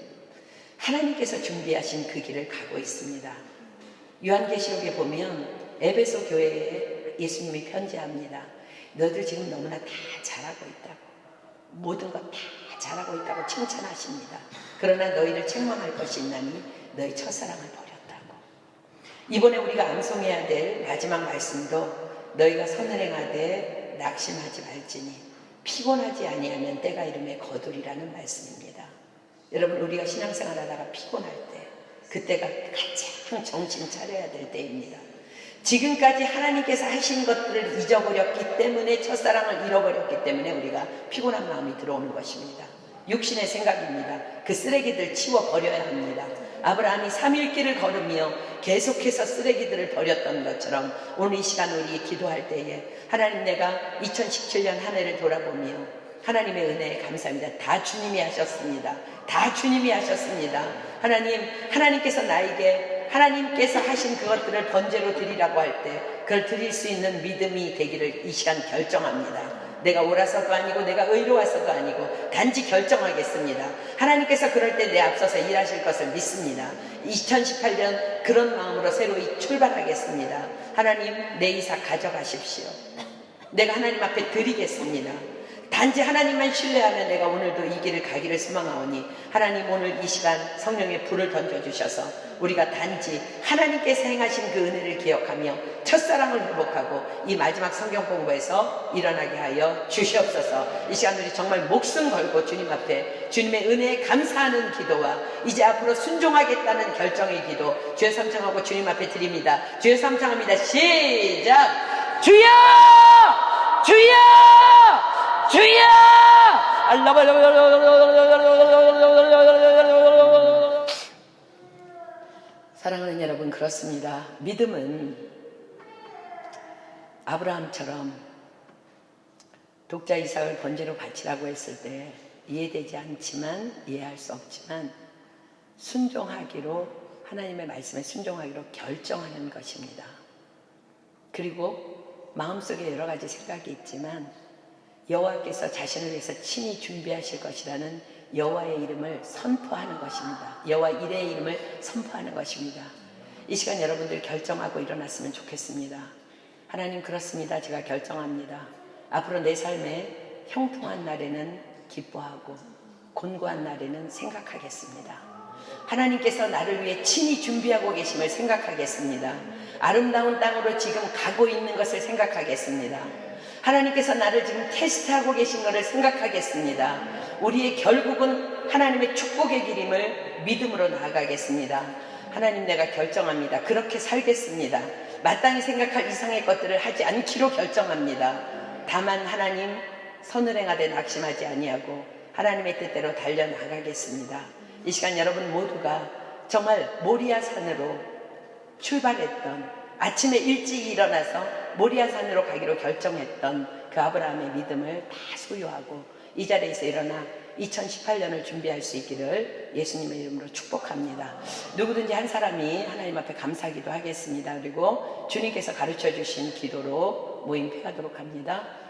하나님께서 준비하신 그 길을 가고 있습니다. 요한계시록에 보면 에베소 교회에 예수님이 편지합니다. 너희들 지금 너무나 다 잘하고 있다고, 모든 것 다 잘하고 있다고 칭찬하십니다. 그러나 너희를 책망할 것이 있나니 너희 첫사랑을 버렸다고. 이번에 우리가 암송해야 될 마지막 말씀도 너희가 선을 행하되 낙심하지 말지니 피곤하지 아니하면 때가 이름에 거두리라는 말씀입니다. 여러분, 우리가 신앙생활 하다가 피곤할 때 그때가 가장 정신 차려야 될 때입니다. 지금까지 하나님께서 하신 것들을 잊어버렸기 때문에, 첫사랑을 잃어버렸기 때문에 우리가 피곤한 마음이 들어오는 것입니다. 육신의 생각입니다. 그 쓰레기들 치워버려야 합니다. 아브라함이 3일 길을 걸으며 계속해서 쓰레기들을 버렸던 것처럼 오늘 이 시간 우리 기도할 때에 하나님, 내가 2017년 한 해를 돌아보며 하나님의 은혜에 감사합니다. 다 주님이 하셨습니다. 다 주님이 하셨습니다. 하나님, 하나님께서 나에게 하나님께서 하신 그것들을 번제로 드리라고 할 때 그걸 드릴 수 있는 믿음이 되기를 이 시간 결정합니다. 내가 옳아서도 아니고 내가 의로워서도 아니고 단지 결정하겠습니다. 하나님께서 그럴 때 내 앞서서 일하실 것을 믿습니다. 2018년 그런 마음으로 새로이 출발하겠습니다. 하나님, 내 이삭 가져가십시오. 내가 하나님 앞에 드리겠습니다. 단지 하나님만 신뢰하면 내가 오늘도 이 길을 가기를 소망하오니 하나님, 오늘 이 시간 성령의 불을 던져주셔서 우리가 단지 하나님께서 행하신 그 은혜를 기억하며 첫사랑을 회복하고 이 마지막 성경 공부에서 일어나게 하여 주시옵소서. 이 시간 우리 정말 목숨 걸고 주님 앞에 주님의 은혜에 감사하는 기도와 이제 앞으로 순종하겠다는 결정의 기도 주여 삼창하고 주님 앞에 드립니다. 주여 삼창합니다. 시작! 주여! 주여! 주여! 사랑하는 여러분, 그렇습니다. 믿음은 아브라함처럼 독자 이삭을 번제로 바치라고 했을 때 이해되지 않지만, 이해할 수 없지만 순종하기로, 하나님의 말씀에 순종하기로 결정하는 것입니다. 그리고 마음속에 여러 가지 생각이 있지만 여호와께서 자신을 위해서 친히 준비하실 것이라는 여호와의 이름을 선포하는 것입니다. 여호와 이레의 이름을 선포하는 것입니다. 이 시간 여러분들 결정하고 일어났으면 좋겠습니다. 하나님, 그렇습니다. 제가 결정합니다. 앞으로 내 삶에 형통한 날에는 기뻐하고 곤고한 날에는 생각하겠습니다. 하나님께서 나를 위해 친히 준비하고 계심을 생각하겠습니다. 아름다운 땅으로 지금 가고 있는 것을 생각하겠습니다. 하나님께서 나를 지금 테스트하고 계신 것을 생각하겠습니다. 우리의 결국은 하나님의 축복의 길임을 믿음으로 나아가겠습니다. 하나님, 내가 결정합니다. 그렇게 살겠습니다. 마땅히 생각할 이상의 것들을 하지 않기로 결정합니다. 다만 하나님 선을 행하되 낙심하지 아니하고 하나님의 뜻대로 달려나가겠습니다. 이 시간 여러분 모두가 정말 모리아 산으로 출발했던, 아침에 일찍 일어나서 모리아 산으로 가기로 결정했던 그 아브라함의 믿음을 다 소유하고 이 자리에서 일어나 2018년을 준비할 수 있기를 예수님의 이름으로 축복합니다. 누구든지 한 사람이 하나님 앞에 감사기도 하겠습니다. 그리고 주님께서 가르쳐 주신 기도로 모임 폐하도록 합니다.